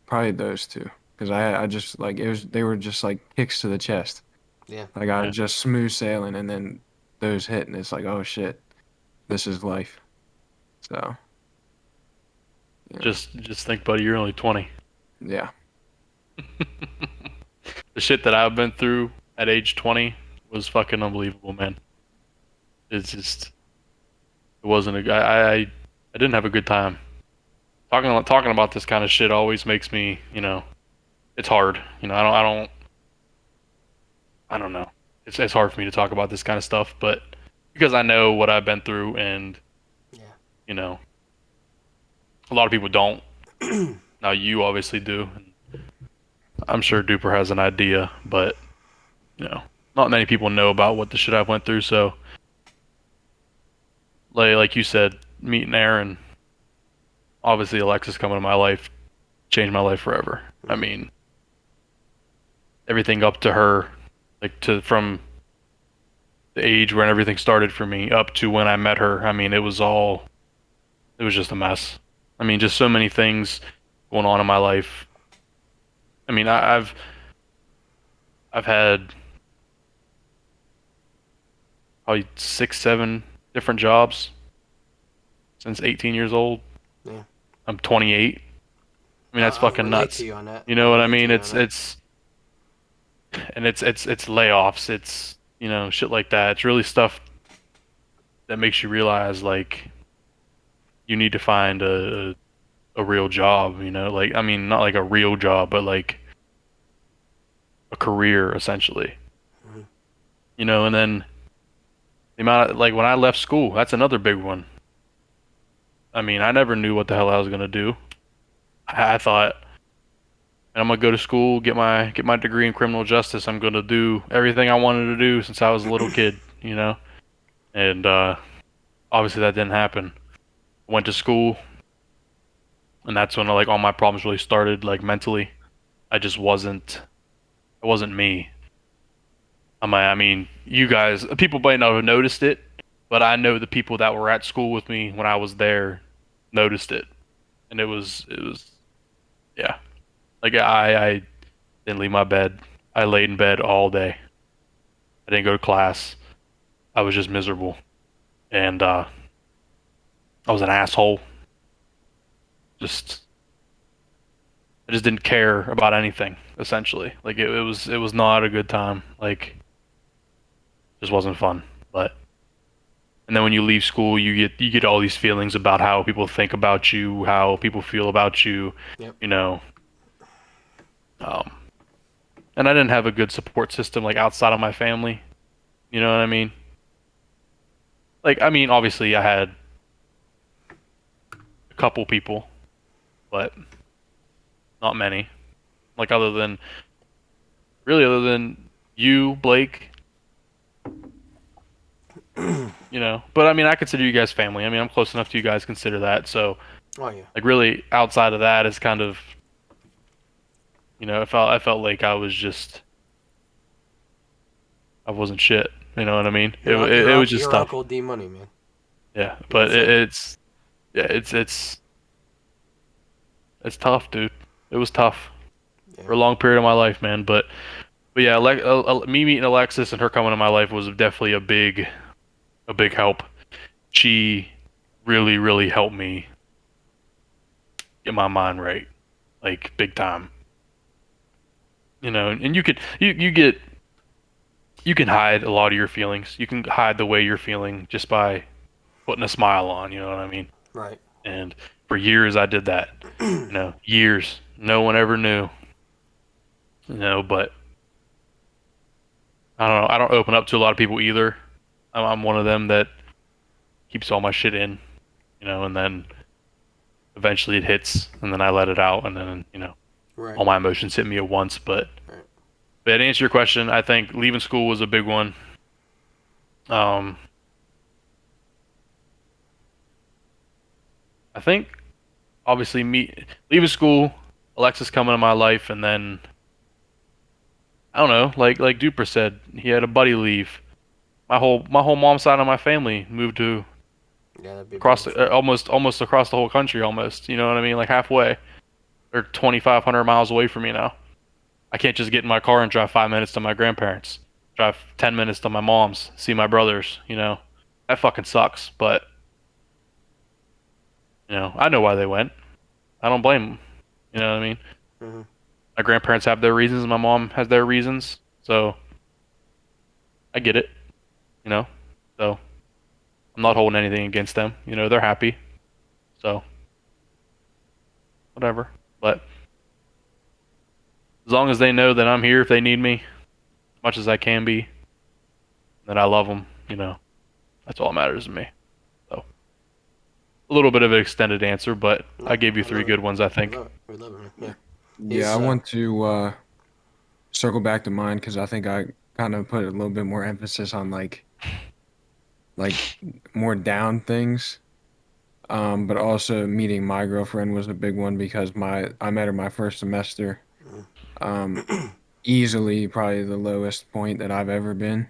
probably those two, because I just like they were just like kicks to the chest. Yeah. Like I Yeah. was just smooth sailing, and then those hit, and it's like, oh shit, this is life. So Just think, buddy, you're only 20. Yeah. The shit that I've been through at age 20 was fucking unbelievable, man. It's just, it wasn't a. I didn't have a good time. Talking about this kind of shit always makes me, it's hard. I don't know. It's hard for me to talk about this kind of stuff, but because I know what I've been through, and Yeah. A lot of people don't. Now you obviously do. I'm sure Duper has an idea, but not many people know about what the shit I've went through. So, like you said, meeting Aaron, obviously Alexis coming to my life, changed my life forever. I mean, everything up to her, from the age when everything started for me up to when I met her. I mean, it was just a mess. I mean, just so many things going on in my life. I mean, I've had probably 6, 7 different jobs since 18 years old. Yeah. I'm 28. I mean, that's I'll fucking relate nuts. to you on that. You know what I mean? Relate to you on It's layoffs. It's shit like that. It's really stuff that makes you realize like you need to find a real job. Like, I mean, not like a real job, but like a career essentially. Mhm. And then the amount of, like, when I left school, that's another big one. I mean, I never knew what the hell I was gonna do. I thought, I'm gonna go to school, get my degree in criminal justice. I'm gonna do everything I wanted to do since I was a little kid, And obviously that didn't happen. Went to school, and that's when like all my problems really started, like mentally. I just wasn't. It wasn't me. I mean, you guys, people might not have noticed it, but I know the people that were at school with me when I was there noticed it, and it was, yeah. Like I didn't leave my bed. I laid in bed all day. I didn't go to class. I was just miserable, and I was an asshole. Just I just didn't care about anything. Essentially, like it was not a good time. Like, just wasn't fun. But and then when you leave school, you get all these feelings about how people think about you, how people feel about you. Yep. Um, and I didn't have a good support system like outside of my family. You know what I mean? Like, I mean, obviously I had a couple people, but not many. Like, other than you, Blake. But I mean, I consider you guys family. I mean, I'm close enough to you guys consider that. So, Oh yeah. like, really, outside of that is kind of, I felt like I wasn't shit. You know what I mean? It was just your tough. Uncle D Money, man. Yeah, but it's tough, dude. It was tough Yeah. for a long period of my life, man. But yeah, me meeting Alexis and her coming to my life was definitely a big help. She really, really helped me get my mind right, like, big time. And you can hide a lot of your feelings. You can hide the way you're feeling just by putting a smile on. You know what I mean? Right. And for years I did that. Years. No one ever knew. But I don't know. I don't open up to a lot of people either. I'm one of them that keeps all my shit in, and then eventually it hits, and then I let it out, and then Right. all my emotions hit me at once. But Right. to answer your question, I think leaving school was a big one. I think obviously leaving school, Alexis coming to my life, and then I don't know, like Duper said, he had a buddy leave. My whole mom's side of my family moved to Yeah, that'd be across beautiful. almost across the whole country, almost. You know what I mean? Like halfway. They're 2,500 miles away from me now. I can't just get in my car and drive 5 minutes to my grandparents, drive 10 minutes to my mom's, see my brothers. That fucking sucks. But I know why they went. I don't blame them. You know what I mean? Hmm. My grandparents have their reasons. My mom has their reasons. So I get it. You know. So I'm not Yeah. holding anything against them. You know, they're happy. So whatever. But as long as they know that I'm here if they need me, as much as I can be, that I love them. You know, that's all that matters to me. So a little bit of an extended answer, but I No, gave you I three love it. good ones, I We think. love it. We love it, man. Yeah. Yeah, He's I want to circle back to mine because I think I kind of put a little bit more emphasis on like more down things. But also meeting my girlfriend was a big one because my I met her my first semester. Um, Easily probably the lowest point that I've ever been.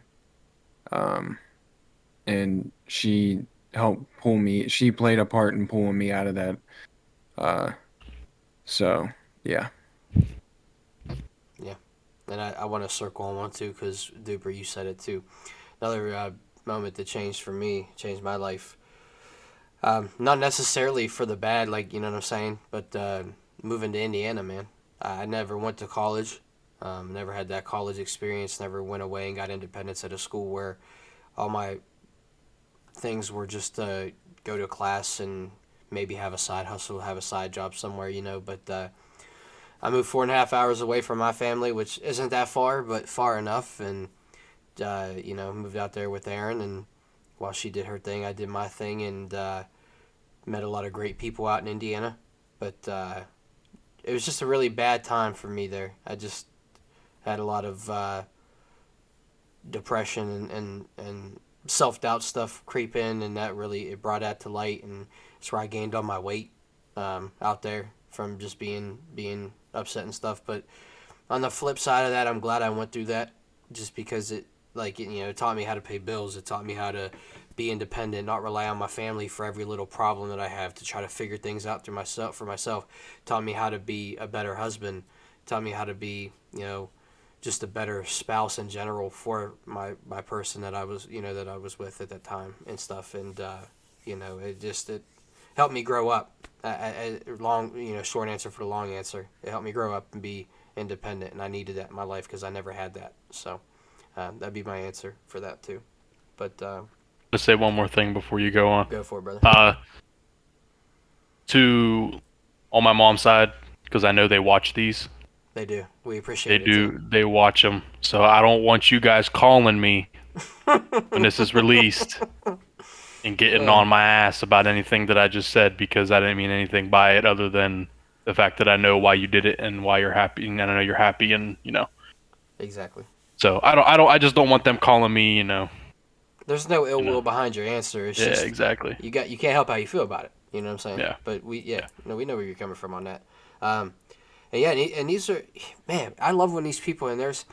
Um, and she helped pull me. She played a part in pulling me out of that. Uh, so yeah. yeah. And I want to circle on one too because Duper, you said it too. Another moment that changed for me, changed my life. Not necessarily for the bad, like you know what I'm saying, but moving to Indiana, man. I never went to college. Never had that college experience. Never went away and got independence at a school where all my things were just go to class and maybe have a side hustle, have a side job somewhere, you know. But I moved 4.5 hours away from my family, which isn't that far, but far enough. And you know, moved out there with Erin, and while she did her thing, I did my thing, and met a lot of great people out in Indiana. But it was just a really bad time for me there. I just had a lot of depression and self doubt stuff creep in, and that really it brought that to light, and it's where I gained all my weight out there from just being upset and stuff. But on the flip side of that, I'm glad I went through that, just because it taught me how to pay bills. It taught me how to be independent, not rely on my family for every little problem that I have, to try to figure things out through myself for myself. Taught me how to be a better husband. Taught me how to be, just a better spouse in general for my person that I was with at that time and stuff. And it helped me grow up. Short answer for the long answer. It helped me grow up and be independent, and I needed that in my life because I never had that. So that'd be my answer for that too. But Just say one more thing before you go on. go for it, brother. Uh, to on my mom's side, because I know they watch these. They do. We They appreciate it too. do. They watch them. So I don't want you guys calling me when this is released and getting Uh, on my ass about anything that I just said because I didn't mean anything by it other than the fact that I know why you did it and why you're happy, and I know you're happy, and exactly. So I just don't want them calling me. There's no ill You know. will behind your answer. It's Yeah, just exactly. you can't help how you feel about it. You know what I'm saying? Yeah. But Yeah. we know where you're coming from on that. And yeah, and these are, man, I love when these people, and there's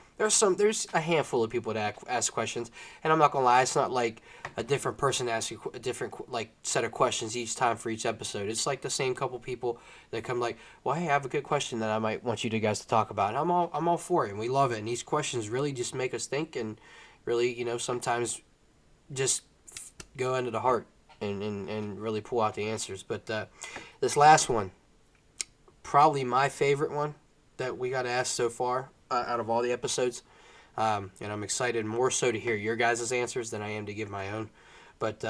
a handful of people that ask questions, and I'm not gonna lie, it's not like a different person asks you a different like set of questions each time for each episode. It's like the same couple people that come like, well, hey, I have a good question that I might want you guys to talk about. And I'm all for it, and we love it. And these questions really just make us think, and really, sometimes just go into the heart and really pull out the answers. But this last one, probably my favorite one that we got asked so far out of all the episodes. And I'm excited more so to hear your guys' answers than I am to give my own. But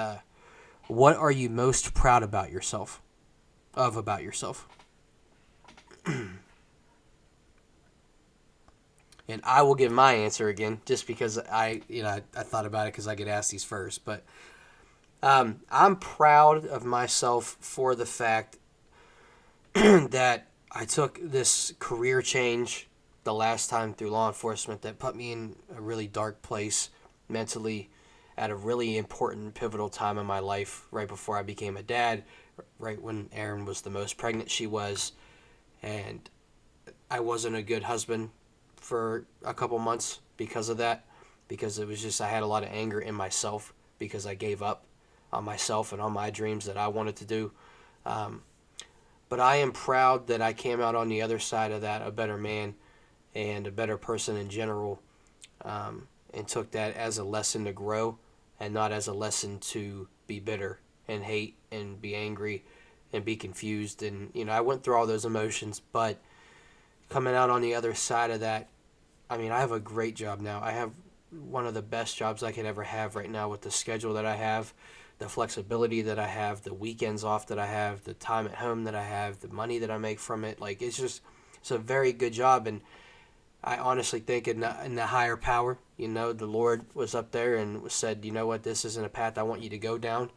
what are you most proud about yourself? About yourself? And I will give my answer again, just because I thought about it because I get asked these first. But I'm proud of myself for the fact that I took this career change the last time through law enforcement that put me in a really dark place mentally at a really important pivotal time in my life right before I became a dad, right when Erin was the most pregnant she was, and I wasn't a good husband for a couple months because of that, because it was just I had a lot of anger in myself because I gave up on myself and on my dreams that I wanted to do. Um, but I am proud that I came out on the other side of that a better man and a better person in general, and took that as a lesson to grow and not as a lesson to be bitter and hate and be angry and be confused. And, I went through all those emotions, but coming out on the other side of that, I mean, I have a great job now. I have one of the best jobs I could ever have right now with the schedule that I have, the flexibility that I have, the weekends off that I have, the time at home that I have, the money that I make from it. Like, it's a very good job. And I honestly think in the higher power, the Lord was up there and said, you know what, this isn't a path I want you to go down.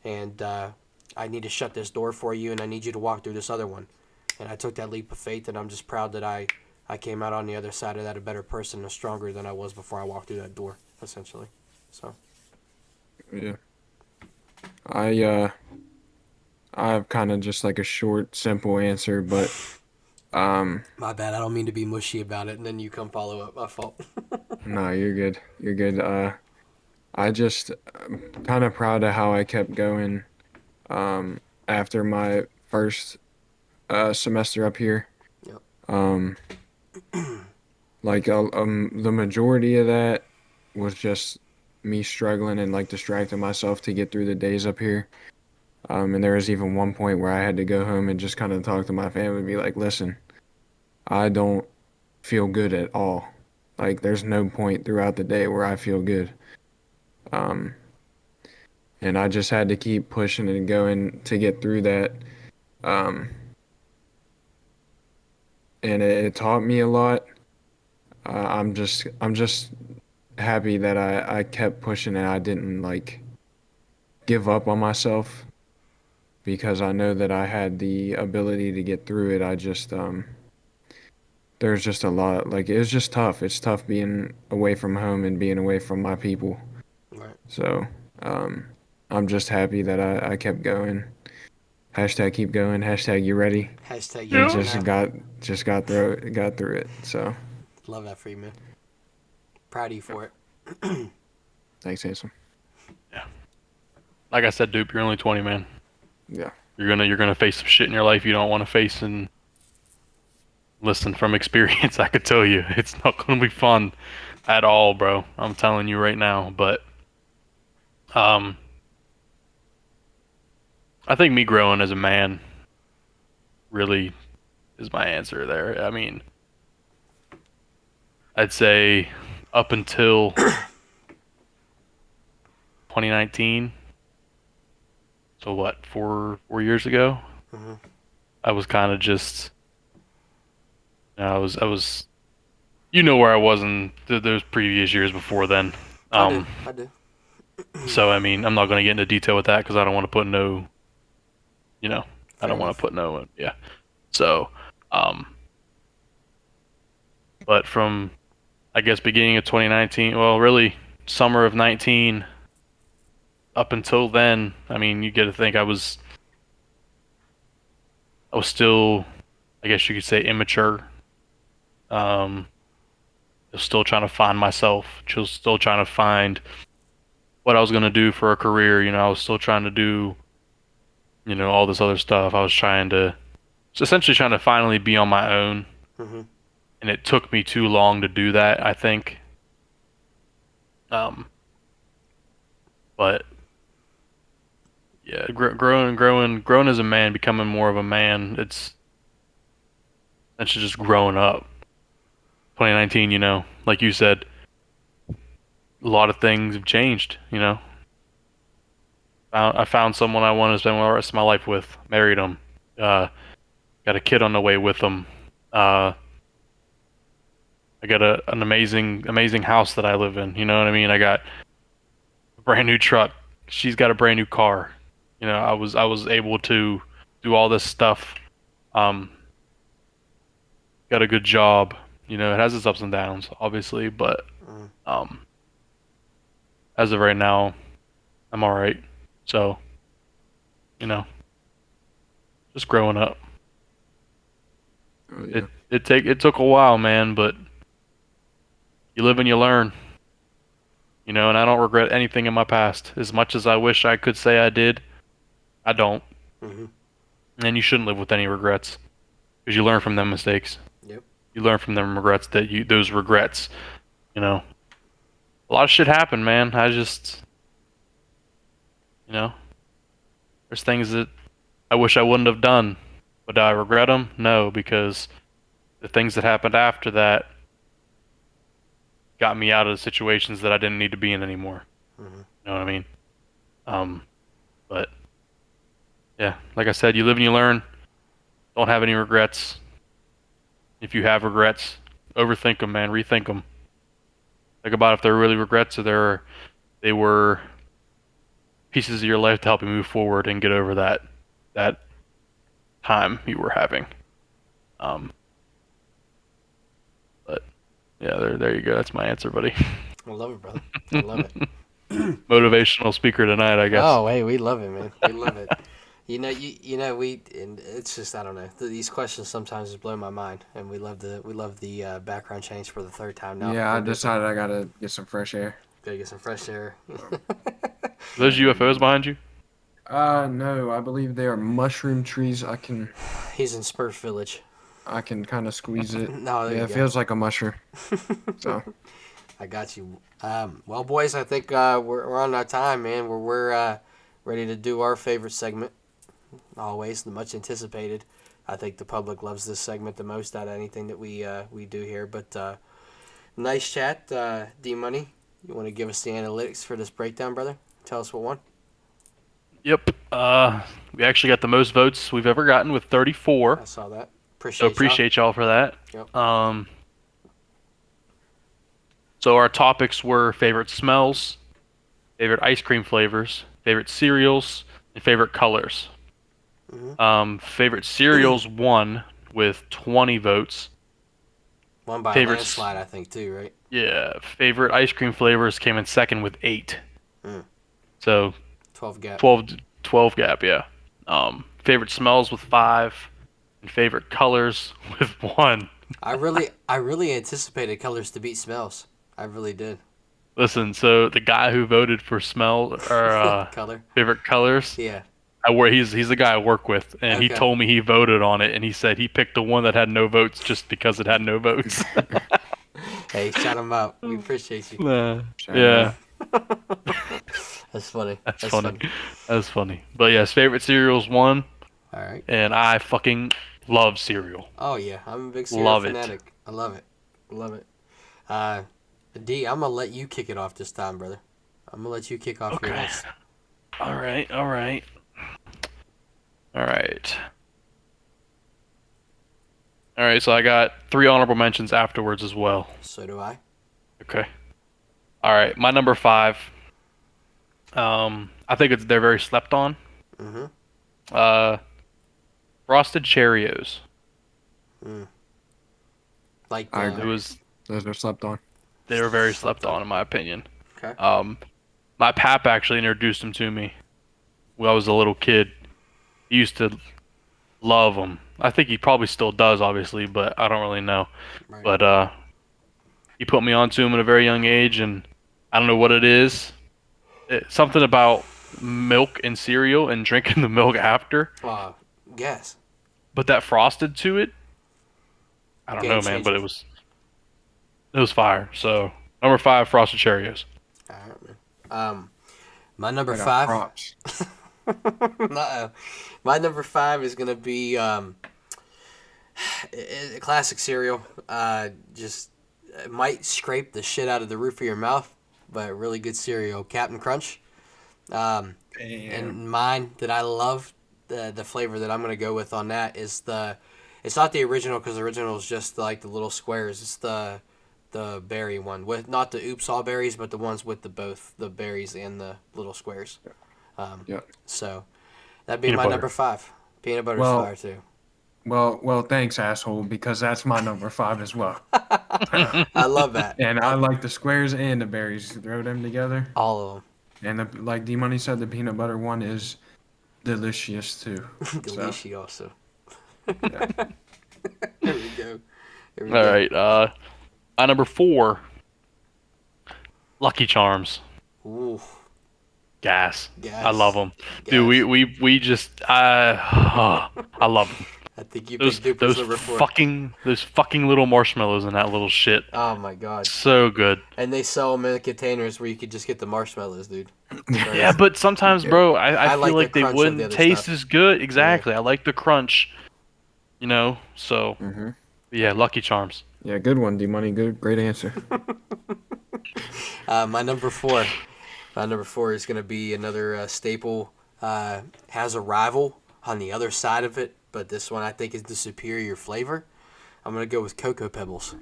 And I need to shut this door for you, and I need you to walk through this other one. And I took that leap of faith, and I'm just proud that I came out on the other side of that a better person and stronger than I was before I walked through that door, essentially. So. Yeah. I have kind of just like a short, simple answer, but My bad. I don't mean to be mushy about it, and then you come follow up. My fault. no, you're good. You're good. I just kind of proud of how I kept going after my first semester up here. Yep. Um, the majority of that was just me struggling and like distracting myself to get through the days up here. And there was even one point where I had to go home and just kind of talk to my family and be like, listen, I don't feel good at all. Like, there's no point throughout the day where I feel good. Um, and I just had to keep pushing and going to get through that. Um, and it taught me a lot. I'm just happy that I kept pushing and I didn't like give up on myself because I know that I had the ability to get through it. I just there's just a lot, like it was just tough. It's tough being away from home and being away from my people. Right. So I'm just happy that I kept going. Hashtag keep going. Hashtag you ready. Hashtag Yeah. And you got through it. So Love that for you, man. Proud of you for it. thanks, Handsome. Like I said, Dupe, you're only 20, man. Yeah. You're gonna face some shit in your life you don't want to face, and listen, from experience, I could tell you it's not gonna be fun at all, bro. I'm telling you right now. But um, I think me growing as a man really is my answer there. I mean, I'd say up until 2019, so what, four years ago, Mhm. I was kind of just, I was, you know, where I was in those previous years before then. I Um, do. so I mean, I'm not gonna get into detail with that because I don't want to put no, you know, I Fair don't want enough. to put no, yeah. So, um, but from, I guess, beginning of 2019, well, really summer of 19 up until then, I mean, you get to think I was still, I guess you could say, immature. Um, I was still trying to find myself, just still trying to find what I was gonna do for a career. I was still trying to do, all this other stuff. I was essentially trying to finally be on my own, Hmm. and it took me too long to do that, I think. Um, but yeah, growing as a man, becoming more of a man. That's just growing up. 2019, like you said, a lot of things have changed. I found someone I want to spend the rest of my life with. Married him. Uh, got a kid on the way with him. Uh, I got an amazing house that I live in. You know what I mean? I got a brand new truck. She's got a brand new car. I was able to do all this stuff. Um, got a good job. It has its ups and downs, obviously, but Mm. um, as of right now, I'm all right. So, you know, just growing up. Oh, yeah. It took a while, man, but you live and you learn. And I don't regret anything in my past. As much as I wish I could say I did, I don't. Hmm. And you shouldn't live with any regrets because you learn from them mistakes. Yep. You learn from them regrets those regrets, you know. A lot of shit happened, man. I just, you know, there's things that I wish I wouldn't have done. But do I regret them? No, because the things that happened after that got me out of the situations that I didn't need to be in anymore. Mhm. You know what I mean? But yeah, like I said, you live and you learn. Don't have any regrets. If you have regrets, overthink them, man. Rethink them. Think about if they're really regrets or they were pieces of your life to help you move forward and get over that time you were having. But yeah, there you go. That's my answer, buddy. I love it, brother. I love it. Motivational speaker tonight, I guess. Oh, hey, we love it, man. We love it. And it's just I don't know. These questions sometimes just blow my mind, and we love the background change for the third time now. Yeah, I We're decided I gotta get some fresh air. gotta get some fresh air. Those UFOs behind you? No, I believe they are mushroom trees. He's in Spurf Village. I can kind of squeeze it. No, there Yeah, you it go. feels like a mushroom. So I got you. Well, boys, I think we're on our time, man. We're ready to do our favorite segment. Always the much anticipated. I think the public loves this segment the most out of anything that we do here. But nice chat, D Money. You want to give us the analytics for this breakdown, brother? Tell us what won. Yep. We actually got the most votes we've ever gotten with 34. I saw that. So appreciate y'all for that. Yep. So our topics were favorite smells, favorite ice cream flavors, favorite cereals, and favorite colors. Favorite cereals won with 20 votes. One by a Favorites- landslide, I think, too, right? Yeah. Favorite ice cream flavors came in second with 8. Mm. So 12 gap. 12 gap, yeah. Favorite smells with 5, and favorite colors with 1. I really anticipated colors to beat smells. I really did. Listen, so the guy who voted for smell or Color. favorite colors, Yeah. he's the guy I work with, and he Okay. told me he voted on it, and he said he picked the one that had no votes just because it had no votes. Hey, shout him out. We appreciate you. Yeah, That's funny. that's funny. That's funny. But yes, favorite cereals won, All right. and I fucking love cereal. Oh yeah, I'm a big cereal Love it. fanatic. I love it. Love it. D, I'm gonna let you kick it off this time, brother. I'm gonna let you kick off your Okay. list. All right. All right. So I got 3 honorable mentions afterwards as well. So do I. Okay. All right. My number 5. I think they're very slept on. Mm-hmm. Frosted Cheerios. Like I It agree. was Those are slept on. They were very slept on in my opinion. Okay. My pap actually introduced them to me when I was a little kid. He used to love them. I think he probably still does, obviously, but I don't really know. Right. But he put me onto them at a very young age, and I don't know what it is. Something about milk and cereal and drinking the milk after. Yes. But that frosted to it, I don't Game know, man. But changer. it was fire. So number 5, Frosted Cheerios. All right, man. My number I got 5. props. Uh-oh. My number 5 is gonna be a classic cereal. Just it might scrape the shit out of the roof of your mouth, but really good cereal. Captain Crunch. And mine that I love, the flavor that I'm gonna go with on that is it's not the original because the original is just like the little squares. It's the berry one with not the oops all berries, but the ones with both the berries and the little squares. Yeah. So that'd be Peanut my butter. number 5. Peanut butter's Well- fire too. Well, thanks, asshole, because that's my number 5 as well. I love that. And I like the squares and the berries. Throw them together. All of And like D Money said, the peanut butter one is delicious too. them. Delicious also. Yeah. There we go. There we All go. right. My number 4, Lucky Charms. Ooh, Gas. Gas. I love them. gas. Dude, we just I love them. I think you Those picked Duper's number 4. those fucking little marshmallows in that little shit. Oh my god. So good. And they sell them in containers where you could just get the marshmallows, dude. Yeah, but sometimes, bro, I I feel like the like they crunch of the wouldn't other taste stuff. as good. Exactly. I like the crunch. You know, so Mm-hmm. yeah, Lucky Charms. Yeah, good one, D Money. Good, great answer. My number 4. My number 4 is going to be another staple. Has a rival on the other side of it, but this one I think is the superior flavor. I'm going to go with Cocoa Pebbles.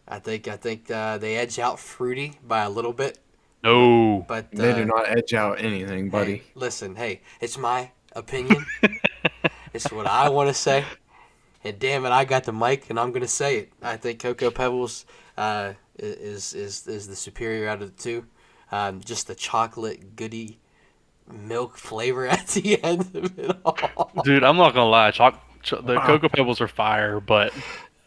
I think they edge out Fruity by a little bit, No. but They do not edge out anything, buddy. hey, listen, hey, it's my opinion. It's what I want to say. And damn it, I got the mic, and I'm gonna say it. I think Cocoa Pebbles is the superior out of the two. Just the chocolate goody milk flavor at the end of it all. Dude, I'm not gonna lie. The Wow. Cocoa Pebbles are fire, but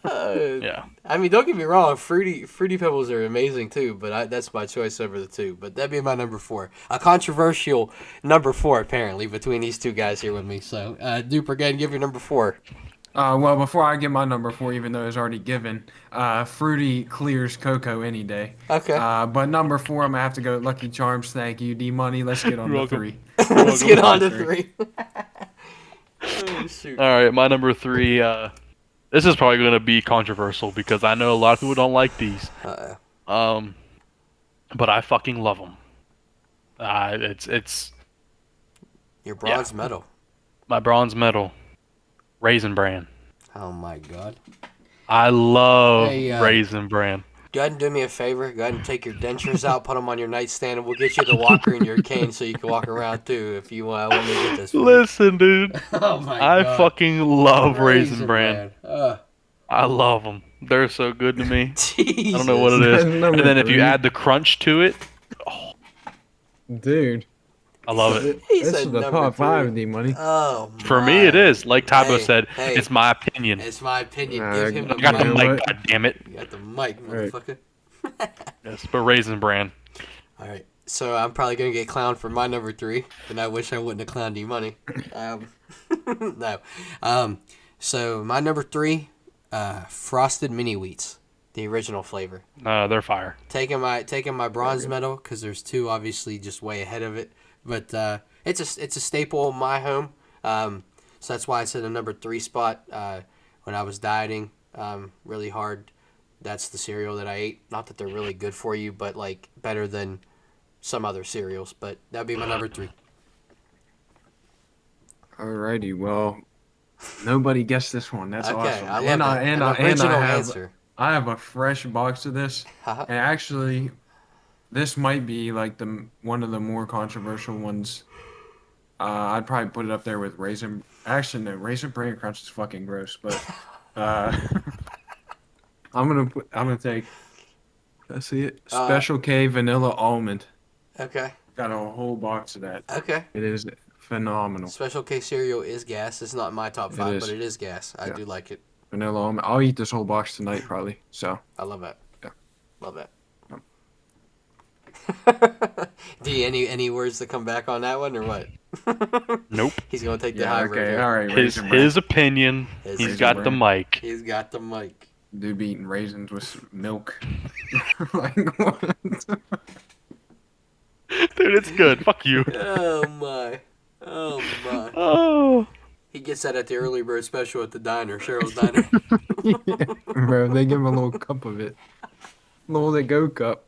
Uh, yeah. I mean, don't get me wrong. Fruity Pebbles are amazing too, but that's my choice over the two. But that'd be my number 4. A controversial number 4, apparently, between these two guys here with me. So, Duper, go ahead and give your number 4. Well, before I get my number 4, even though it's already given, Fruity clears Cocoa any day. Okay. But number 4, I'm gonna have to go with Lucky Charms. Thank you, D Money. Let's get on You're to welcome. 3. Let's welcome. get on to Three. 3. Oh, shoot. All right, my number 3. This is probably gonna be controversial because I know a lot of people don't like these. But I fucking love them. It's Your bronze medal. my bronze medal, Raisin Bran. Oh my god. I love Hey, Raisin Bran. Go ahead and do me a favor. Go ahead and take your dentures out, put them on your nightstand, and we'll get you the walker and your cane so you can walk around too if you want me to get this. for you. Listen, dude, Oh my I god. fucking love Raisin Bran. Bran. I love them. They're so good to me. Jesus. I don't know what it is. Number And then if you 3. add the crunch to it, Dude, I love it. He this said is the number top 5, 3. D Money. Oh For me, it is. Like Tybo Hey, said, hey. it's my opinion. It's my opinion. Nah, Give him the I got the mic. know mic, what? god damn it. You got the mic, right. motherfucker. Yes, but Raisin Bran. All right. So I'm probably gonna get clowned for my number 3, and I wish I wouldn't have clowned you money. No. So my number 3, Frosted Mini Wheats, the original flavor. They're fire. Taking my bronze medal because there's 2 obviously just way ahead of it, but it's a staple in my home. So that's why it's in the number 3 spot. When I was dieting really hard, that's the cereal that I ate. Not that they're really good for you, but like better than some other cereals. But that'd be my number 3. Alrighty, well, nobody guessed this one. That's Okay, awesome. I love and that. An I original have answer. I have a fresh box of this, and actually, this might be like one of the more controversial ones. I'd probably put it up there with Raisin. Actually, no, Raisin Bran Crunch is fucking gross, but I'm gonna take. Let's see it. Special K Vanilla Almond. Okay. Got a whole box of that. Okay. It is phenomenal. Special K cereal is gas. It's not my top 5, is. but it is gas. I do like it. Vanilla Almond. I'll eat this whole box tonight, probably. So. I love that. Yeah. Love that. Yep. D, any words to come back on that one or what? Nope. He's gonna take the Yeah. high road. Okay. here. All right. His Raisin Bran. his opinion. His He's Raisin got the Bran. mic. He's got the mic. Dude be eating raisins with milk. Like what? Dude, it's good. Fuck you. Oh my. Oh my. Oh. He gets that at the early bird special at the diner, Cheryl's Diner. Bro, they give him a little cup of it. Little to go cup.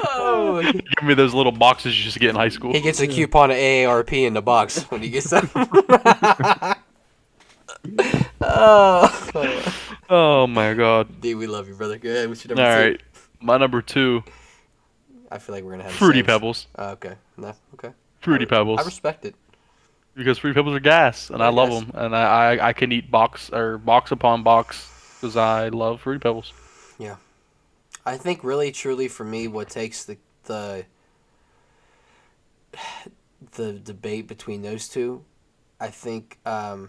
Oh. Give me those little boxes you used to get in high school. He gets a coupon of AARP in the box when he gets that. Oh. Oh my god. D, we love you, brother. Go ahead. What's your All number 2? right. My number 2, I feel like we're gonna have the Fruity same. Pebbles. Okay. No. Okay. Fruity I Pebbles. respect it. Because Fruity Pebbles are gas, and They're I love gas. them, and I can eat box upon box because I love Fruity Pebbles. I think really truly for me what takes the debate between those two, I think the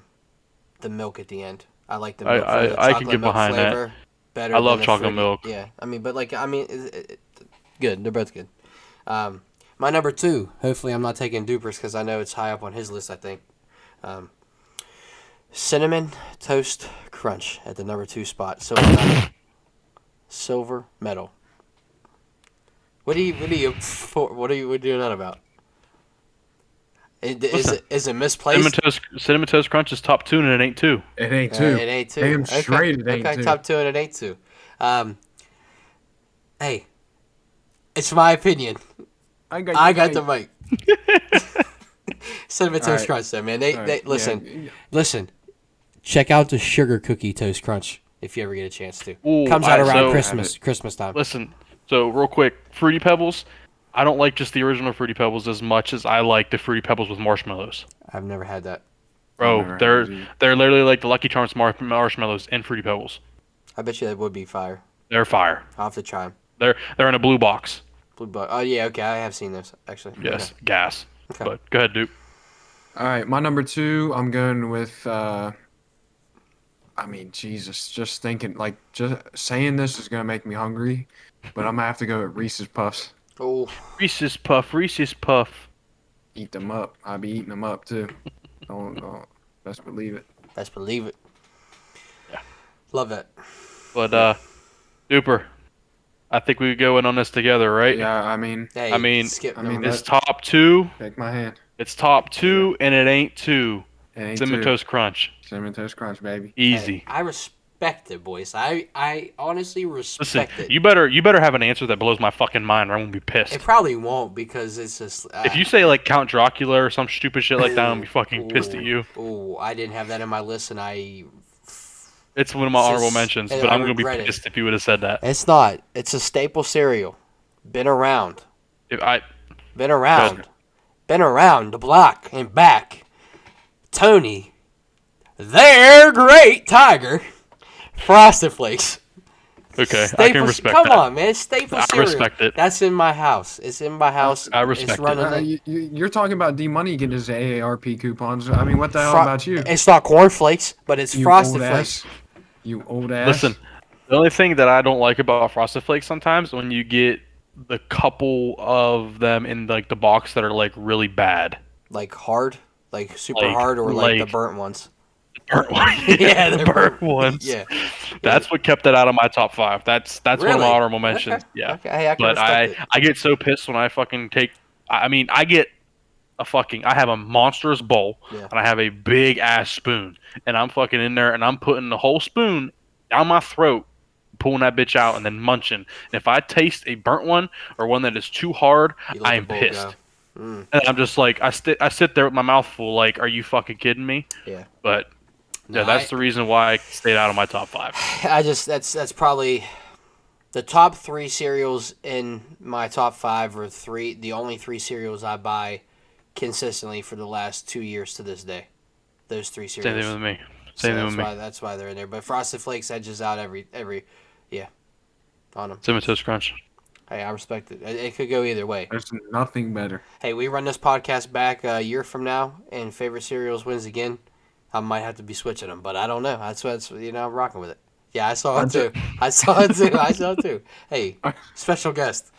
milk at the end. I like the milk for the I can chocolate get milk behind that. flavor better. I love than the chocolate fruity. milk. Yeah, I mean, but like good. They're both good. My number 2. Hopefully, I'm not taking Duper's because I know it's high up on his list. I think. Cinnamon Toast Crunch at the number 2 spot. Silver medal. What are you doing that about? Is it misplaced? Cinnamon Toast Crunch is top 2 and it ain't 2. It ain't It two. ain't 2. Damn straight it ain't okay, two. top 2 and it ain't 2. Hey, it's my opinion. I got the mic. Cinnamon Toast Alright. Crunch, though, man. Alright, Listen. Check out the Sugar Cookie Toast Crunch if you ever get a chance to. Ooh, Comes out alright, around so- Christmas time. Listen, so real quick, Fruity Pebbles. I don't like just the original Fruity Pebbles as much as I like the Fruity Pebbles with marshmallows. I've never had that. Bro, never had they're those either. they're literally like the Lucky Charms marshmallows and Fruity Pebbles. I bet you that would be fire. They're fire. I'll have to try 'em. They're in a blue box. Blue bug. Oh yeah, okay. I have seen those actually. Yes, gas. Okay. But go ahead, Duke. All right, my number 2, I'm going with. I mean, Jesus, just thinking, like, just saying this is gonna make me hungry, but I'm gonna have to go with Reese's Puffs. Oh, Reese's Puff. Eat them up. I'll be eating them up too. Don't best believe it. best believe it. Yeah. Love that. But Duper, I think we could go in on this together, right? Yeah, I mean, Hey, I mean- skip. I mean, no, It's top 2. take my hand. It's top 2 and it ain't 2. It ain't Cinnamon two. Toast Crunch. Cinnamon Toast Crunch, baby. Easy. hey, I respect it, boys. I honestly Listen, respect it. you better have an answer that blows my fucking mind or I'm gonna be pissed. It probably won't because it's just. If you say like Count Dracula or some stupid shit like that, I'm gonna be fucking pissed at you. Oh, I didn't have that in my list, and I. It's one of my It's honorable just- mentions, and but I I'm gonna be regret it. pissed if you would have said that. It's not. It's a staple cereal. Been around. If I Been around. Been around the block and back. Tony. They're great Tiger. Frosted Flakes. okay, I Staple- can respect Come that. on, man. Staple I cereal. respect it. That's in my house. It's in my house. I respect it's running it. in- You're talking about D Money getting his AARP coupons. I mean, what the hell Fro- about you? It's not Corn Flakes, but it's You Frosted old Flakes. ass. You old ass. Listen, the only thing that I don't like about Frosted Flakes sometimes when you get the couple of them in like the box that are like really bad. Like hard? Like super Like- hard or like the like- burnt ones? Burnt one. Yeah, the they're burnt burnt. ones. Yeah. That's what kept it out of my top 5. That's one of Really? my honorable mentions. Okay. Yeah. Okay. Hey, I can But respect it. I get so pissed when I fucking take. I mean, I have a monstrous bowl Yeah. and I have a big ass spoon, and I'm fucking in there and I'm putting the whole spoon down my throat, pulling that bitch out and then munching. And if I taste a burnt one or one that is too hard, You let I the am bowl pissed. go. Mm, And I'm just like, I sit there with my mouth full, like, are you fucking kidding me? yeah. But yeah, No, that's the reason why I stayed out of my top 5. I just that's probably the top 3 cereals in my top 5 are the only 3 cereals I buy consistently for the last 2 years to this day. Those 3 Same cereals. thing with me. So Same thing with me. that's why they're in there. But Frosted Flakes edges out every on them. Cinnamon Toast Crunch. Hey, I respect it. It could go either way. There's nothing better. Hey, we run this podcast back a year from now, and favorite cereals wins again. I might have to be switching them, but I don't know. That's I'm rocking with it. Yeah, I saw it too. I saw it too. Hey, special guest,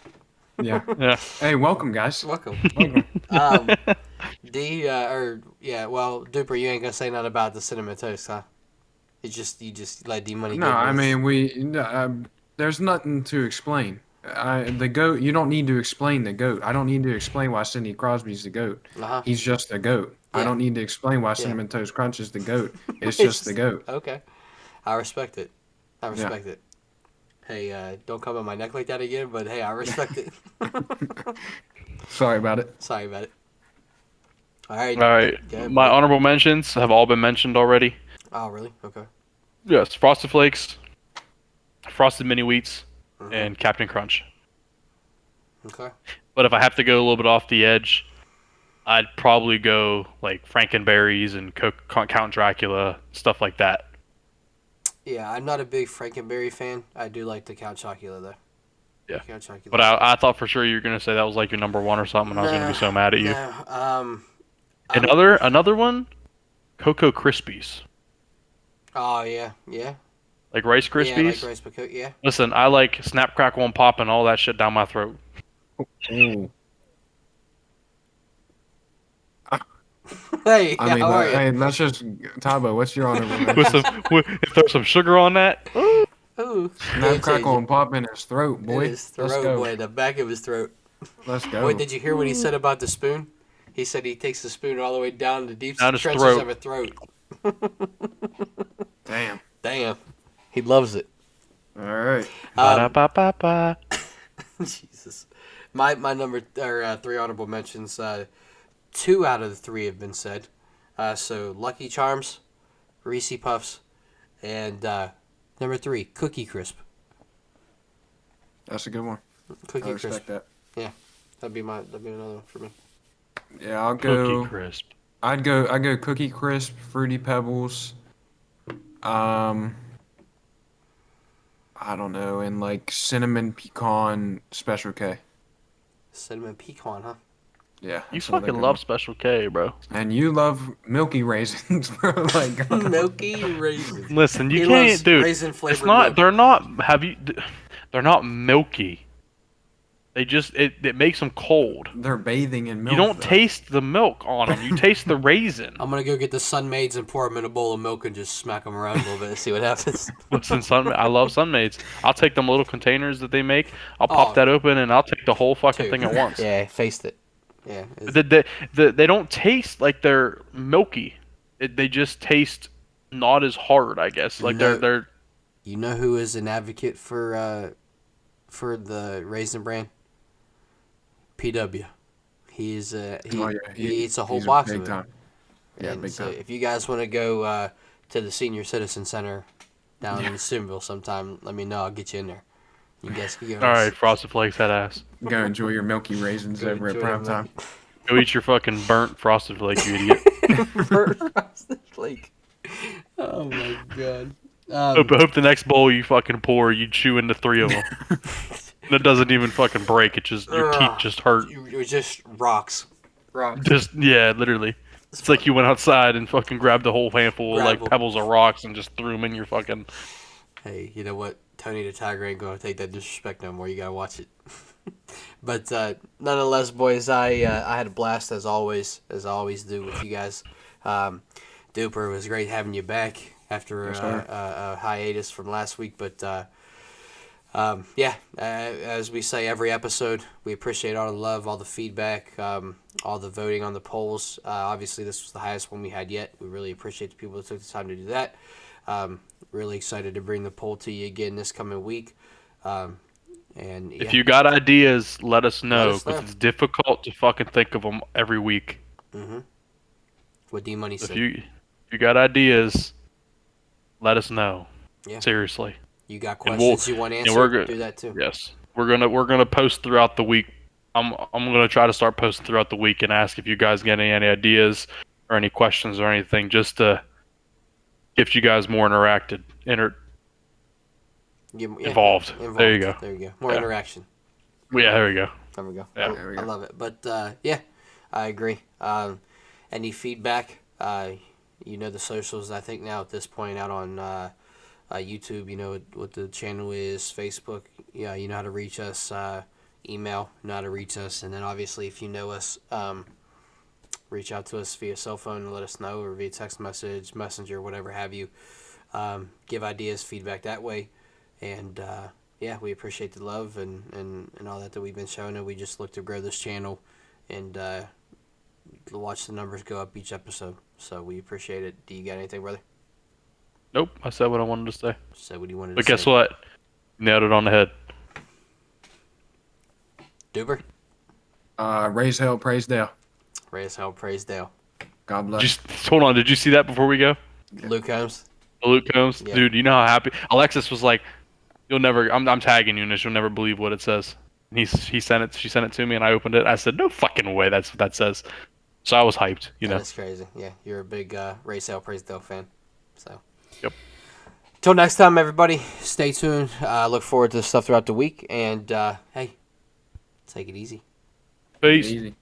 Yeah. Yeah. Hey, welcome, guys. welcome. Welcome. Well, Duper, you ain't gonna say nothing about the cinnamon toast, huh? You just let D Money. No, I mean there's nothing to explain. The goat. You don't need to explain the goat. I don't need to explain why Sidney Crosby's the goat. Uh-huh. He's just a goat. Yeah. I don't need to explain why Cinnamon Toast Crunch is the goat. It's just the goat. Okay, I respect it. I respect it. Hey, don't come on my neck like that again. But hey, I respect it. Sorry about it. Sorry about it. All right. All right. Yeah, My boy. honorable mentions have all been mentioned already. Oh, really? Okay. Yes, Frosted Flakes, Frosted Mini Wheats, Mhm. and Captain Crunch. Okay. But if I have to go a little bit off the edge, I'd probably go like Frankenberries and Count Dracula, stuff like that. Yeah, I'm not a big Frankenberry fan. I do like the Count Chocula though. Yeah. Count Chocula. But I thought for sure you were gonna say that was like your number 1 or something, and I was gonna be so mad at you. No, I'm- Another one, Cocoa Krispies, Oh yeah, like Rice yeah, Krispies. like Rice Krispies. Yeah. Listen, I like Snap Crackle and Pop and all that shit down my throat. Ooh. Hey, I mean, how are you? hey, that's just Tabo. What's your honorable With mention? if there's some sugar on that, Ooh, Snap, game crackle, changer. and pop in his throat, In boy. his Let's throat, go. boy, the back of his throat. Let's Boy, go. did you hear what he said about the spoon? He said he takes the spoon all the way down the deep Down his trenches throat. of a throat. Damn. Damn, he loves it. All right. Ba-da-ba-ba-ba. Jesus, my number or 3 honorable mentions. 2 out of the 3 have been said. So Lucky Charms, Reese Puffs, and number 3, Cookie Crisp. That's a good one. Cookie I respect Crisp. that. That'd be another one for me. Yeah, I'll Cookie go. crisp. I'd go Cookie Crisp, Fruity Pebbles. I don't know, and like cinnamon pecan Special K. Cinnamon pecan, huh? Yeah, You that's another fucking good love one. Special K, bro. And you love Milky Raisins, bro. Like, Milky raisins. Listen, you He can't, loves dude. raisin flavored It's not. milk. They're not. They're not milky. They just it makes them cold. they're bathing in milk. You don't though. taste the milk on them. You taste the raisin. I'm gonna go get the Sunmaids and pour them in a bowl of milk and just smack them around a little bit and see what happens. Listen, I love Sunmaids. I'll take them little containers that they make. I'll pop Oh. that open and I'll take the whole fucking Dude. thing at once. Yeah, faced it. Yeah. They don't taste like they're milky. They just taste not as hard, I guess. Like No. they're You know who is an advocate for the raisin brand? PW. He Oh, yeah, he eats a whole he's box big of it. time. Yeah, And big so time. if you guys want to go to the Senior Citizen Center down in Simville sometime, let me know. I'll get you in there. You guys can go. all right. Frosted Flakes, that ass. Go enjoy your Milky Raisins Go over at enjoy prime them, time. Go eat your fucking burnt Frosted Flake, you idiot. Frosted Flake. Oh my god. Hope the next bowl you fucking pour, you chew into 3 of them. And it doesn't even fucking break. It just your teeth just hurt. It was just rocks. Rocks. Just yeah, literally. It's like you went outside and fucking grabbed a whole handful of Grab like 'em. pebbles of rocks and just threw them in your fucking. Hey, you know what? Tony the Tiger ain't gonna take that disrespect no more. You gotta watch it. But nonetheless, boys, I had a blast as always do with you guys. Duper, it was great having you back after Yes, sir. a hiatus from last week. But as we say every episode, we appreciate all the love, all the feedback, all the voting on the polls. Obviously, this was the highest one we had yet. We really appreciate the people that took the time to do that. Really excited to bring the poll to you again this coming week. And If you got ideas, let us know us know. because it's difficult to fucking think of them every week. what D Money If said, you got ideas, let us know. Yeah. Seriously. you got and questions we'll- you want and answered, we're good. do that too. Yes, we're gonna post throughout the week. I'm gonna try to start posting throughout the week and ask if you guys get any ideas or any questions or anything, just to get you guys more involved. There you go. There you go. More Yeah. interaction. Yeah, there we go. There we go. Yeah. There we I go. love it. But yeah, I agree. Any feedback? You know the socials. I think now at this point out on YouTube, you know what the channel is. Facebook. Yeah, you know how to reach us. Email. You know how to reach us. And then obviously, if you know us, reach out to us via cell phone and let us know, or via text message, messenger, whatever have you. Give ideas, feedback that way. And yeah, we appreciate the love and all that we've been showing, and we just look to grow this channel and watch the numbers go up each episode. So we appreciate it. Do you got anything, brother? Nope, I said what I wanted to say. So what do you want to But say? guess what? Nailed it on the head. Duber? Raise hell, praise Dale. Raise hell, praise Dale. God bless. Just hold on. Did you see that before we go? Luke Combs? Luke Combs, Yeah. dude. You know how happy Alexis was like. You'll never. I'm tagging you in this. You'll never believe what it says. And he sent it. She sent it to me, and I opened it. I said, "No fucking way. That's what that says." So I was hyped. You know. That's crazy. Yeah, you're a big Raise hell, praise Dale fan. So. Yep. Till next time, everybody. Stay tuned. Look forward to stuff throughout the week. And hey, take it easy. Peace. Easy.